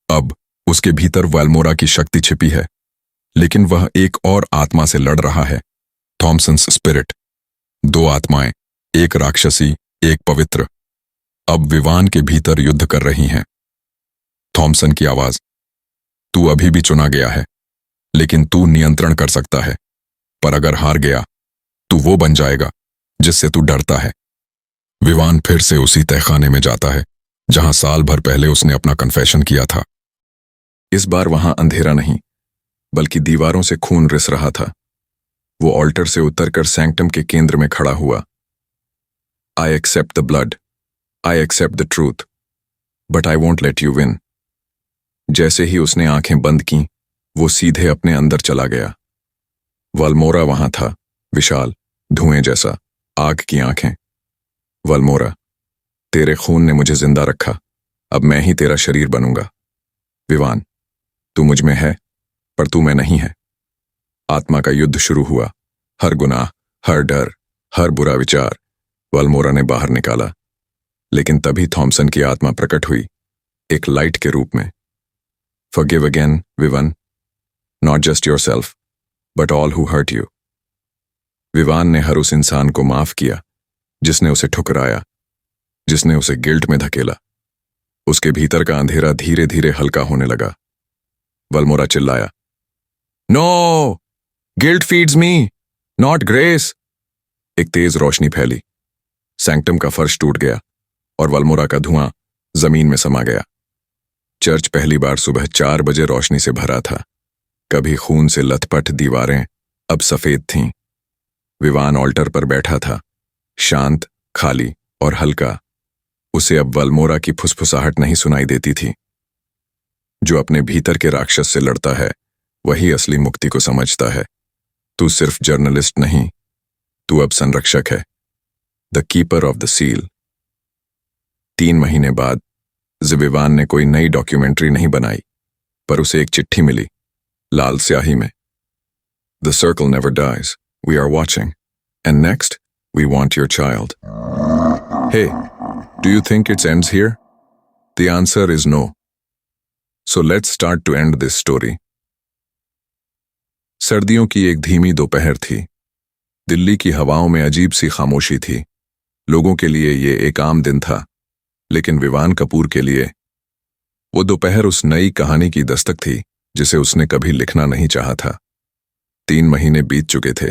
अब उसके भीतर वल्मोरा की शक्ति छिपी है, लेकिन वह एक और आत्मा से लड़ रहा है, थॉमसन्स स्पिरिट। दो आत्माएं, एक राक्षसी, एक पवित्र, अब विवान के भीतर युद्ध कर रही हैं। थॉमसन की आवाज, तू अभी भी चुना गया है, लेकिन तू नियंत्रण कर सकता है, पर अगर हार गया तू वो बन जाएगा जिससे तू डरता है। विवान फिर से उसी तहखाने में जाता है जहां साल भर पहले उसने अपना कन्फेशन किया था। इस बार वहां अंधेरा नहीं, बल्कि दीवारों से खून रिस रहा था। वो ऑल्टर से उतरकर सैंक्टम के केंद्र में खड़ा हुआ। I accept the blood, I accept the truth, but I won't let you win. जैसे ही उसने आंखें बंद की, वो सीधे अपने अंदर चला गया। वल्मोरा वहां था, विशाल, धुएं जैसा, आग की आंखें। वल्मोरा, तेरे खून ने मुझे जिंदा रखा, अब मैं ही तेरा शरीर बनूंगा। विवान, तू मुझ में है, पर तू में नहीं है। आत्मा का युद्ध शुरू हुआ। हर गुनाह, हर डर, हर बुरा विचार वल्मोरा ने बाहर निकाला। लेकिन तभी थॉमसन की आत्मा प्रकट हुई, एक लाइट के रूप में। Forgive again, Vivaan, not just yourself, but all who hurt you. Vivaan ने हर उस इंसान को माफ किया जिसने उसे ठुकराया, जिसने उसे गिल्ट में धकेला। उसके भीतर का अंधेरा धीरे धीरे हल्का होने लगा। वल्मोरा चिल्लाया, no, guilt feeds me, not grace. एक तेज रोशनी फैली, सैंक्टम का फर्श टूट गया और वल्मोरा का धुआं जमीन में समा गया। चर्च पहली बार सुबह 4 बजे रोशनी से भरा था। कभी खून से लथपथ दीवारें अब सफेद थीं। विवान ऑल्टर पर बैठा था, शांत, खाली और हल्का। उसे अब वल्मोरा की फुसफुसाहट नहीं सुनाई देती थी। जो अपने भीतर के राक्षस से लड़ता है, वही असली मुक्ति को समझता है। तू सिर्फ जर्नलिस्ट नहीं, तू अब संरक्षक है, the keeper of the seal. 3 महीने बाद विवान ने कोई नई डॉक्यूमेंट्री नहीं बनाई, पर उसे एक चिट्ठी मिली, लाल स्याही में। The circle never dies, we are watching, and next we want your child. Hey, do you think it's ends here? The answer is no. So let's start to end this story. सर्दियों की एक धीमी दोपहर थी। दिल्ली की हवाओं में अजीब सी खामोशी थी। लोगों के लिए ये एक आम दिन था, लेकिन विवान कपूर के लिए वो दोपहर उस नई कहानी की दस्तक थी जिसे उसने कभी लिखना नहीं चाहा था। 3 महीने बीत चुके थे।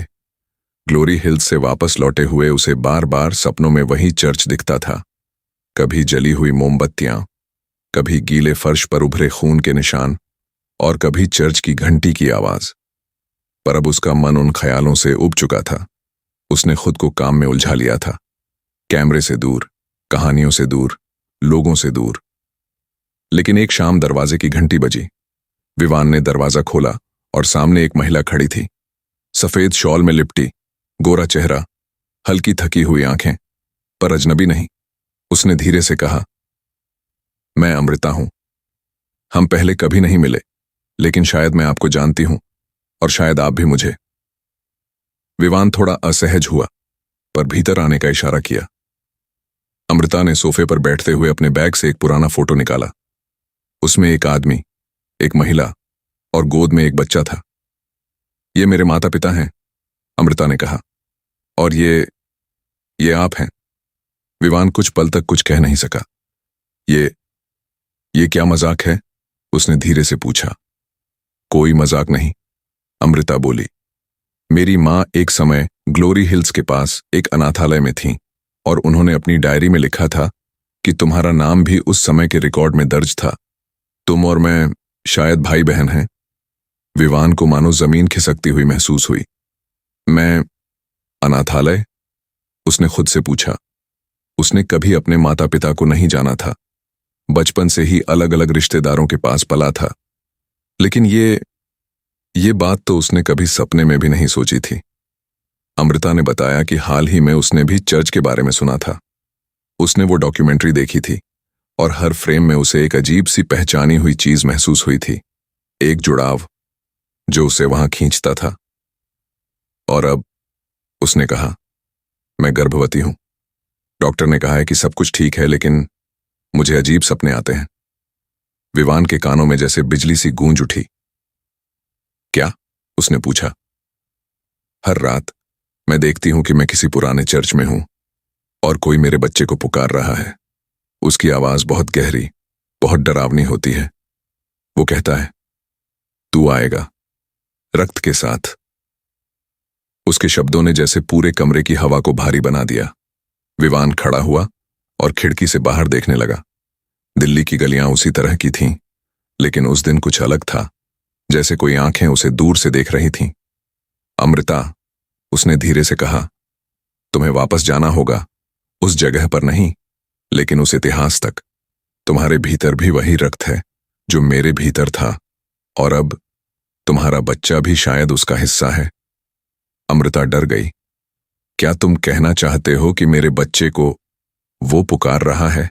ग्लोरी हिल्स से वापस लौटे हुए उसे बार बार सपनों में वही चर्च दिखता था। कभी जली हुई मोमबत्तियां, कभी गीले फर्श पर उभरे खून के निशान, और कभी चर्च की घंटी की आवाज। पर अब उसका मन उन ख्यालों से उब चुका था। उसने खुद को काम में उलझा लिया था, कैमरे से दूर, कहानियों से दूर, लोगों से दूर। लेकिन एक शाम दरवाजे की घंटी बजी। विवान ने दरवाजा खोला और सामने एक महिला खड़ी थी, सफेद शॉल में लिपटी, गोरा चेहरा, हल्की थकी हुई आंखें, पर अजनबी नहीं। उसने धीरे से कहा, मैं अमृता हूं। हम पहले कभी नहीं मिले, लेकिन शायद मैं आपको जानती हूं और शायद आप भी मुझे। विवान थोड़ा असहज हुआ, पर भीतर आने का इशारा किया। अमृता ने सोफे पर बैठते हुए अपने बैग से एक पुराना फोटो निकाला। उसमें एक आदमी, एक महिला और गोद में एक बच्चा था। ये मेरे माता पिता हैं, अमृता ने कहा, और ये आप हैं। विवान कुछ पल तक कुछ कह नहीं सका। ये क्या मजाक है? उसने धीरे से पूछा। कोई मजाक नहीं, अमृता बोली। मेरी माँ एक समय ग्लोरी हिल्स के पास एक अनाथालय में थी और उन्होंने अपनी डायरी में लिखा था कि तुम्हारा नाम भी उस समय के रिकॉर्ड में दर्ज था। तुम और मैं शायद भाई बहन हैं। विवान को मानो जमीन खिसकती हुई महसूस हुई। मैं अनाथालय? उसने खुद से पूछा। उसने कभी अपने माता पिता को नहीं जाना था, बचपन से ही अलग अलग रिश्तेदारों के पास पला था। लेकिन ये बात तो उसने कभी सपने में भी नहीं सोची थी। अमृता ने बताया कि हाल ही में उसने भी चर्च के बारे में सुना था। उसने वो डॉक्यूमेंट्री देखी थी और हर फ्रेम में उसे एक अजीब सी पहचानी हुई चीज महसूस हुई थी, एक जुड़ाव जो उसे वहां खींचता था। और अब उसने कहा, मैं गर्भवती हूं। डॉक्टर ने कहा है कि सब कुछ ठीक है, लेकिन मुझे अजीब सपने आते हैं। विवान के कानों में जैसे बिजली सी गूंज उठी। क्या? उसने पूछा। हर रात मैं देखती हूं कि मैं किसी पुराने चर्च में हूं और कोई मेरे बच्चे को पुकार रहा है। उसकी आवाज बहुत गहरी, बहुत डरावनी होती है। वो कहता है, तू आएगा, रक्त के साथ। उसके शब्दों ने जैसे पूरे कमरे की हवा को भारी बना दिया। विवान खड़ा हुआ और खिड़की से बाहर देखने लगा। दिल्ली की गलियां उसी तरह की थीं, लेकिन उस दिन कुछ अलग था, जैसे कोई आंखें उसे दूर से देख रही थीं। अमृता, उसने धीरे से कहा, तुम्हें वापस जाना होगा, उस जगह पर नहीं, लेकिन उस इतिहास तक। तुम्हारे भीतर भी वही रक्त है जो मेरे भीतर था, और अब तुम्हारा बच्चा भी शायद उसका हिस्सा है। अमृता डर गई। क्या तुम कहना चाहते हो कि मेरे बच्चे को वो पुकार रहा है?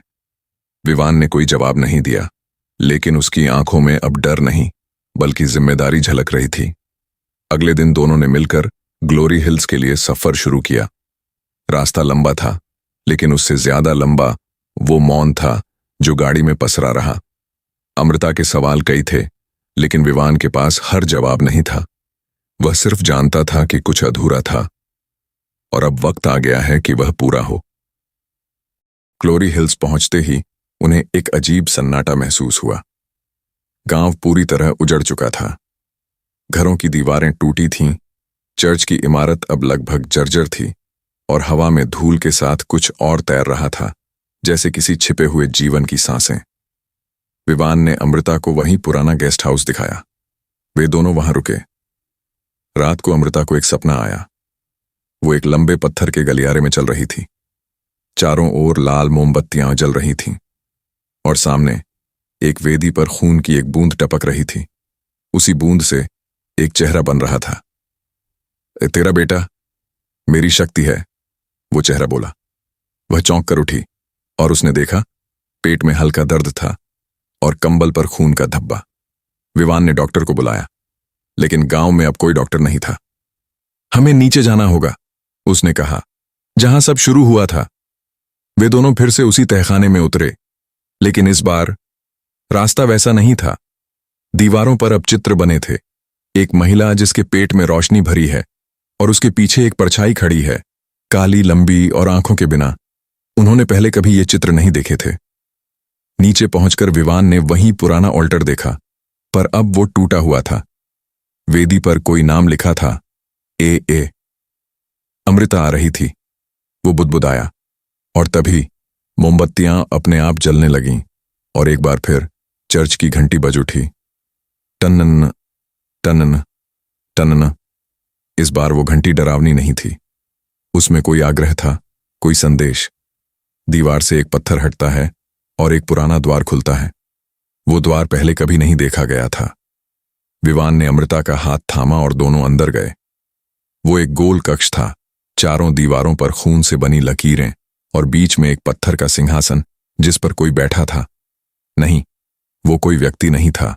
विवान ने कोई जवाब नहीं दिया, लेकिन उसकी आंखों में अब डर नहीं, बल्कि जिम्मेदारी झलक रही थी। अगले दिन दोनों ने मिलकर ग्लोरी हिल्स के लिए सफर शुरू किया। रास्ता लंबा था, लेकिन उससे ज्यादा लंबा वो मौन था जो गाड़ी में पसरा रहा। अमृता के सवाल कई थे, लेकिन विवान के पास हर जवाब नहीं था। वह सिर्फ जानता था कि कुछ अधूरा था, और अब वक्त आ गया है कि वह पूरा हो। ग्लोरी हिल्स पहुंचते ही उन्हें एक अजीब सन्नाटा महसूस हुआ। गांव पूरी तरह उजड़ चुका था। घरों की दीवारें टूटी थीं, चर्च की इमारत अब लगभग जर्जर थी, और हवा में धूल के साथ कुछ और तैर रहा था, जैसे किसी छिपे हुए जीवन की सांसें। विवान ने अमृता को वहीं पुराना गेस्ट हाउस दिखाया। वे दोनों वहां रुके। रात को अमृता को एक सपना आया। वो एक लंबे पत्थर के गलियारे में चल रही थी। चारों ओर लाल मोमबत्तियां जल रही थीं, और सामने एक वेदी पर खून की एक बूंद टपक रही थी। उसी बूंद से एक चेहरा बन रहा था। तेरा बेटा मेरी शक्ति है, वो चेहरा बोला। वह चौंक कर उठी और उसने देखा पेट में हल्का दर्द था और कंबल पर खून का धब्बा। विवान ने डॉक्टर को बुलाया, लेकिन गांव में अब कोई डॉक्टर नहीं था। हमें नीचे जाना होगा, उसने कहा, जहां सब शुरू हुआ था। वे दोनों फिर से उसी तहखाने में उतरे, लेकिन इस बार रास्ता वैसा नहीं था। दीवारों पर अब चित्र बने थे। एक महिला जिसके पेट में रोशनी भरी है, और उसके पीछे एक परछाई खड़ी है, काली, लंबी और आंखों के बिना। उन्होंने पहले कभी ये चित्र नहीं देखे थे। नीचे पहुंचकर विवान ने वहीं पुराना ऑल्टर देखा, पर अब वो टूटा हुआ था। वेदी पर कोई नाम लिखा था, ए। अमृता आ रही थी। वो बुदबुदाया, और तभी मोमबत्तियां अपने आप जलने लगीं, और एक बार फिर चर्च की घंटी बज उठी। टनन टनन टनन। इस बार वो घंटी डरावनी नहीं थी। उसमें कोई आग्रह था, कोई संदेश। दीवार से एक पत्थर हटता है और एक पुराना द्वार खुलता है। वो द्वार पहले कभी नहीं देखा गया था। विवान ने अमृता का हाथ थामा और दोनों अंदर गए। वो एक गोल कक्ष था, चारों दीवारों पर खून से बनी लकीरें, और बीच में एक पत्थर का सिंहासन जिस पर कोई बैठा था। नहीं, वो कोई व्यक्ति नहीं था।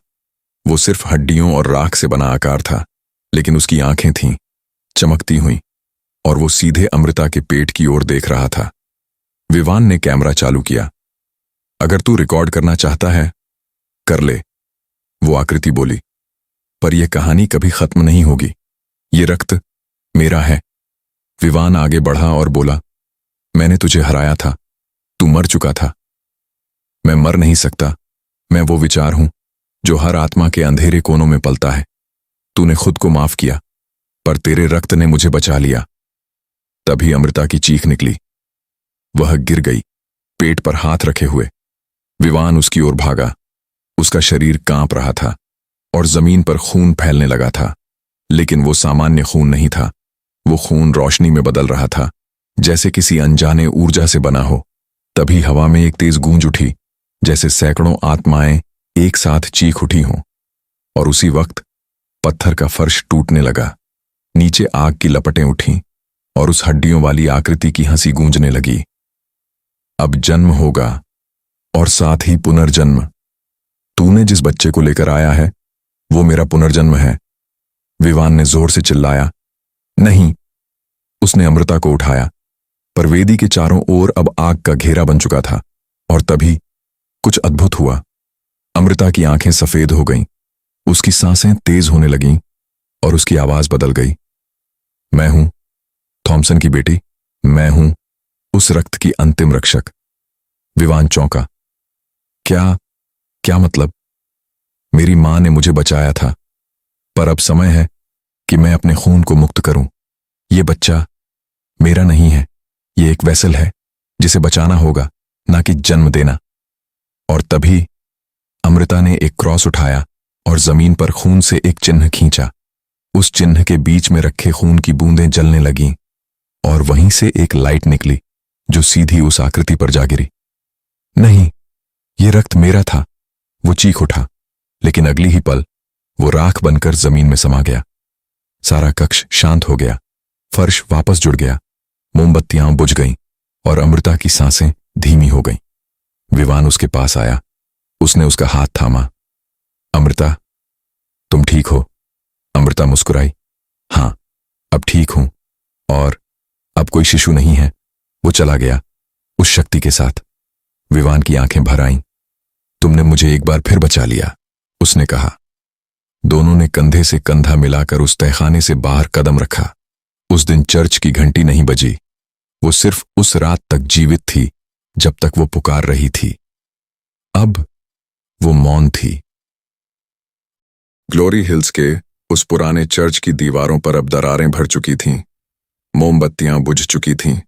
वो सिर्फ हड्डियों और राख से बना आकार था, लेकिन उसकी आंखें थीं, चमकती हुई, और वो सीधे अमृता के पेट की ओर देख रहा था। विवान ने कैमरा चालू किया। अगर तू रिकॉर्ड करना चाहता है, कर ले, वो आकृति बोली, पर यह कहानी कभी खत्म नहीं होगी। ये रक्त मेरा है। विवान आगे बढ़ा और बोला, मैंने तुझे हराया था, तू मर चुका था। मैं मर नहीं सकता। मैं वो विचार हूं जो हर आत्मा के अंधेरे कोनों में पलता है। तूने खुद को माफ किया, पर तेरे रक्त ने मुझे बचा लिया। तभी अमृता की चीख निकली। वह गिर गई, पेट पर हाथ रखे हुए। विवान उसकी ओर भागा। उसका शरीर कांप रहा था और जमीन पर खून फैलने लगा था, लेकिन वो सामान्य खून नहीं था। वो खून रोशनी में बदल रहा था, जैसे किसी अनजाने ऊर्जा से बना हो। तभी हवा में एक तेज गूंज उठी, जैसे सैकड़ों आत्माएं एक साथ चीख उठी हों, और उसी वक्त पत्थर का फर्श टूटने लगा। नीचे आग की लपटें उठीं और उस हड्डियों वाली आकृति की हंसी गूंजने लगी। अब जन्म होगा और साथ ही पुनर्जन्म। तूने जिस बच्चे को लेकर आया है वो मेरा पुनर्जन्म है। विवान ने जोर से चिल्लाया। नहीं। उसने अमृता को उठाया, पर वेदी के चारों ओर अब आग का घेरा बन चुका था। और तभी कुछ अद्भुत हुआ। अमृता की आंखें सफेद हो गईं, उसकी सांसें तेज होने लगीं और उसकी आवाज बदल गई। मैं हूं थॉमसन की बेटी, मैं हूं उस रक्त की अंतिम रक्षक। विवान चौंका। क्या क्या मतलब? मेरी मां ने मुझे बचाया था, पर अब समय है कि मैं अपने खून को मुक्त करूं। ये बच्चा मेरा नहीं है, ये एक वेसल है जिसे बचाना होगा, ना कि जन्म देना। और तभी अमृता ने एक क्रॉस उठाया और जमीन पर खून से एक चिन्ह खींचा। उस चिन्ह के बीच में रखे खून की बूंदें जलने लगीं और वहीं से एक लाइट निकली जो सीधी उस आकृति पर जा गिरी। नहीं, ये रक्त मेरा था, वो चीख उठा, लेकिन अगली ही पल वो राख बनकर जमीन में समा गया। सारा कक्ष शांत हो गया, फर्श वापस जुड़ गया, मोमबत्तियां बुझ गईं और अमृता की सांसें धीमी हो गईं। विवान उसके पास आया, उसने उसका हाथ थामा। अमृता, तुम ठीक हो? अमृता मुस्कुराई। हां, अब ठीक हूं, और अब कोई शिशु नहीं है। वो चला गया उस शक्ति के साथ। विवान की आंखें भर आईं। तुमने मुझे एक बार फिर बचा लिया, उसने कहा। दोनों ने कंधे से कंधा मिलाकर उस तहखाने से बाहर कदम रखा। उस दिन चर्च की घंटी नहीं बजी। वो सिर्फ उस रात तक जीवित थी जब तक वो पुकार रही थी। अब वो मौन थी। ग्लोरी हिल्स के उस पुराने चर्च की दीवारों पर अब दरारें भर चुकी थीं, मोमबत्तियां बुझ चुकी थीं,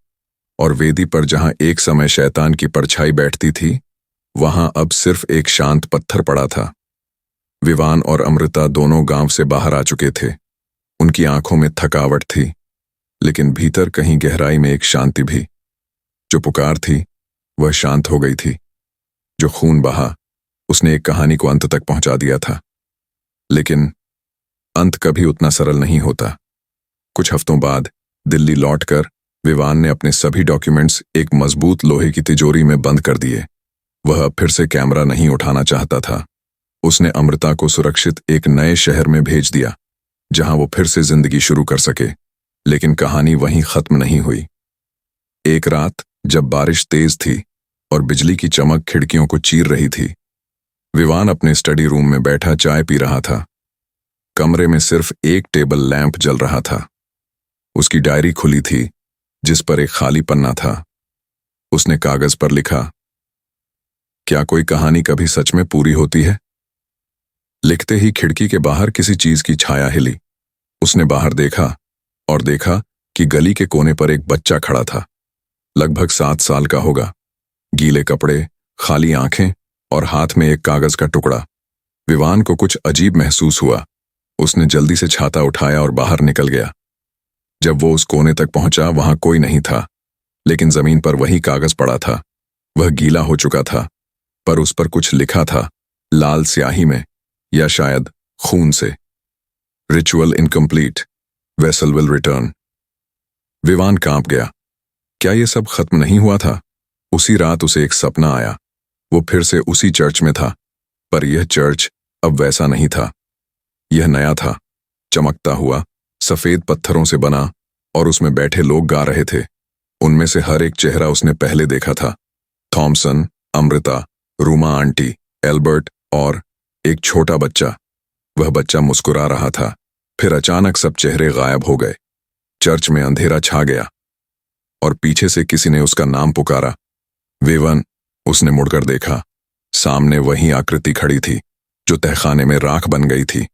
और वेदी पर जहां एक समय शैतान की परछाई बैठती थी, वहां अब सिर्फ एक शांत पत्थर पड़ा था। विवान और अमृता दोनों गांव से बाहर आ चुके थे। उनकी आंखों में थकावट थी, लेकिन भीतर कहीं गहराई में एक शांति भी। जो पुकार थी वह शांत हो गई थी। जो खून बहा उसने एक कहानी को अंत तक पहुंचा दिया था। लेकिन अंत कभी उतना सरल नहीं होता। कुछ हफ्तों बाद दिल्ली लौटकर विवान ने अपने सभी डॉक्यूमेंट्स एक मजबूत लोहे की तिजोरी में बंद कर दिए। वह अब फिर से कैमरा नहीं उठाना चाहता था। उसने अमृता को सुरक्षित एक नए शहर में भेज दिया, जहां वो फिर से जिंदगी शुरू कर सके। लेकिन कहानी वहीं खत्म नहीं हुई। एक रात जब बारिश तेज थी और बिजली की चमक खिड़कियों को चीर रही थी, विवान अपने स्टडी रूम में बैठा चाय पी रहा था। कमरे में सिर्फ एक टेबल लैंप जल रहा था। उसकी डायरी खुली थी, जिस पर एक खाली पन्ना था। उसने कागज पर लिखा, क्या कोई कहानी कभी सच में पूरी होती है? लिखते ही खिड़की के बाहर किसी चीज की छाया हिली। उसने बाहर देखा और देखा कि गली के कोने पर एक बच्चा खड़ा था। लगभग 7 साल का होगा। गीले कपड़े, खाली आंखें और हाथ में एक कागज का टुकड़ा। विवान को कुछ अजीब महसूस हुआ। उसने जल्दी से छाता उठाया और बाहर निकल गया। जब वो उस कोने तक पहुंचा, वहां कोई नहीं था, लेकिन जमीन पर वही कागज पड़ा था। वह गीला हो चुका था, पर उस पर कुछ लिखा था, लाल स्याही में, या शायद खून से। Ritual incomplete, vessel will return. Vivaan कांप गया। क्या ये सब खत्म नहीं हुआ था? उसी रात उसे एक सपना आया। वो फिर से उसी चर्च में था, पर यह चर्च अब वैसा नहीं था। यह नया था, चमकता हुआ, सफेद पत्थरों से बना, और उसमें बैठे लोग गा रहे थे। उनमें से हर एक चेहरा उसने पहले देखा था। Thomson, Amrita, Ruma aunty, Albert और एक छोटा बच्चा। वह बच्चा मुस्कुरा रहा था। फिर अचानक सब चेहरे गायब हो गए। चर्च में अंधेरा छा गया और पीछे से किसी ने उसका नाम पुकारा। विवन। उसने मुड़कर देखा। सामने वही आकृति खड़ी थी जो तहखाने में राख बन गई थी।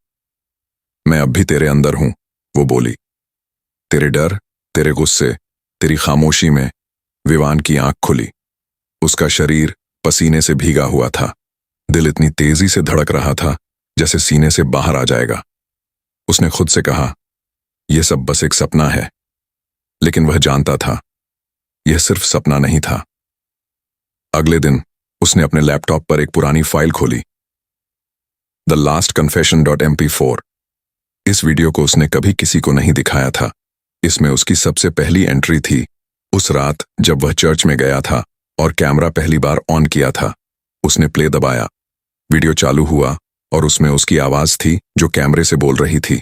मैं अब भी तेरे अंदर हूं, वो बोली। तेरे डर, तेरे गुस्से, तेरी खामोशी में विवान की आंख खुली। उसका शरीर पसीने से भीगा हुआ था। दिल इतनी तेजी से धड़क रहा था जैसे सीने से बाहर आ जाएगा। उसने खुद से कहा, यह सब बस एक सपना है। लेकिन वह जानता था, यह सिर्फ सपना नहीं था। अगले दिन उसने अपने लैपटॉप पर एक पुरानी फाइल खोली, thelastconfession.mp4। इस वीडियो को उसने कभी किसी को नहीं दिखाया था, इसमें उसकी सबसे पहली एंट्री थी, उस रात जब वह चर्च में गया था और कैमरा पहली बार ऑन किया था। उसने प्ले दबाया, वीडियो चालू हुआ और उसमें उसकी आवाज थी जो कैमरे से बोल रही थी।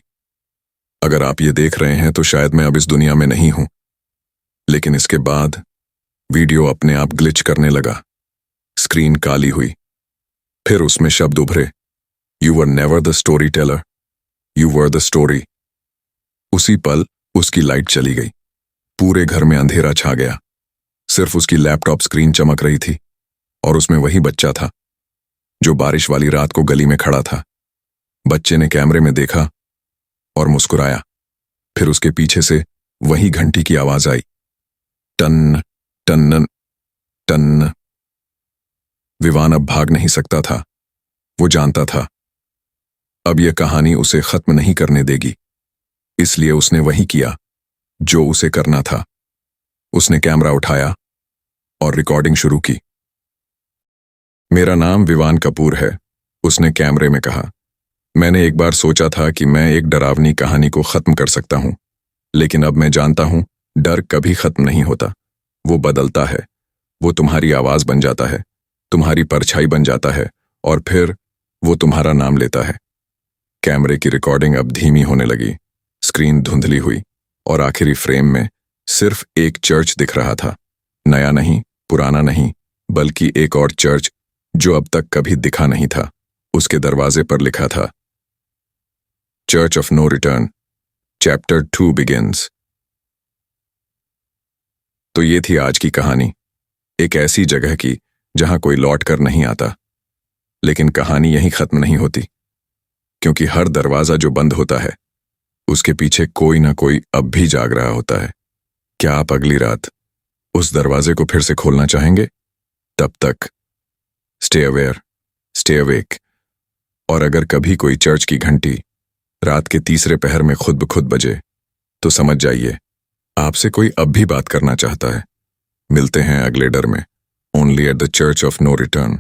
अगर आप ये देख रहे हैं तो शायद मैं अब इस दुनिया में नहीं हूं। लेकिन इसके बाद वीडियो अपने आप ग्लिच करने लगा, स्क्रीन काली हुई, फिर उसमें शब्द उभरे, you were never the story teller, you were the story. उसी पल उसकी लाइट चली गई, पूरे घर में अंधेरा छा गया, सिर्फ उसकी लैपटॉप स्क्रीन चमक रही थी और उसमें वही बच्चा था जो बारिश वाली रात को गली में खड़ा था। बच्चे ने कैमरे में देखा और मुस्कुराया, फिर उसके पीछे से वही घंटी की आवाज आई, टन टन टन। विवान अब भाग नहीं सकता था, वो जानता था अब यह कहानी उसे खत्म नहीं करने देगी, इसलिए उसने वही किया जो उसे करना था। उसने कैमरा उठाया और रिकॉर्डिंग शुरू की। मेरा नाम विवान कपूर है, उसने कैमरे में कहा। मैंने एक बार सोचा था कि मैं एक डरावनी कहानी को खत्म कर सकता हूं, लेकिन अब मैं जानता हूं डर कभी खत्म नहीं होता, वो बदलता है। वो तुम्हारी आवाज बन जाता है, तुम्हारी परछाई बन जाता है और फिर वो तुम्हारा नाम लेता है। कैमरे की रिकॉर्डिंग अब धीमी होने लगी, स्क्रीन धुंधली हुई और आखिरी फ्रेम में सिर्फ एक चर्च दिख रहा था। नया नहीं, पुराना नहीं, बल्कि एक और चर्च जो अब तक कभी दिखा नहीं था। उसके दरवाजे पर लिखा था, church of no return, chapter 2 begins. तो ये थी आज की कहानी, एक ऐसी जगह की जहां कोई लौट कर नहीं आता। लेकिन कहानी यहीं खत्म नहीं होती, क्योंकि हर दरवाजा जो बंद होता है उसके पीछे कोई ना कोई अब भी जाग रहा होता है। क्या आप अगली रात उस दरवाजे को फिर से खोलना चाहेंगे? तब तक स्टे अवेयर, स्टे अवेक। और अगर कभी कोई चर्च की घंटी रात के तीसरे पहर में खुद ब खुद बजे तो समझ जाइए आपसे कोई अब भी बात करना चाहता है। मिलते हैं अगले डर में, only at the church of no return.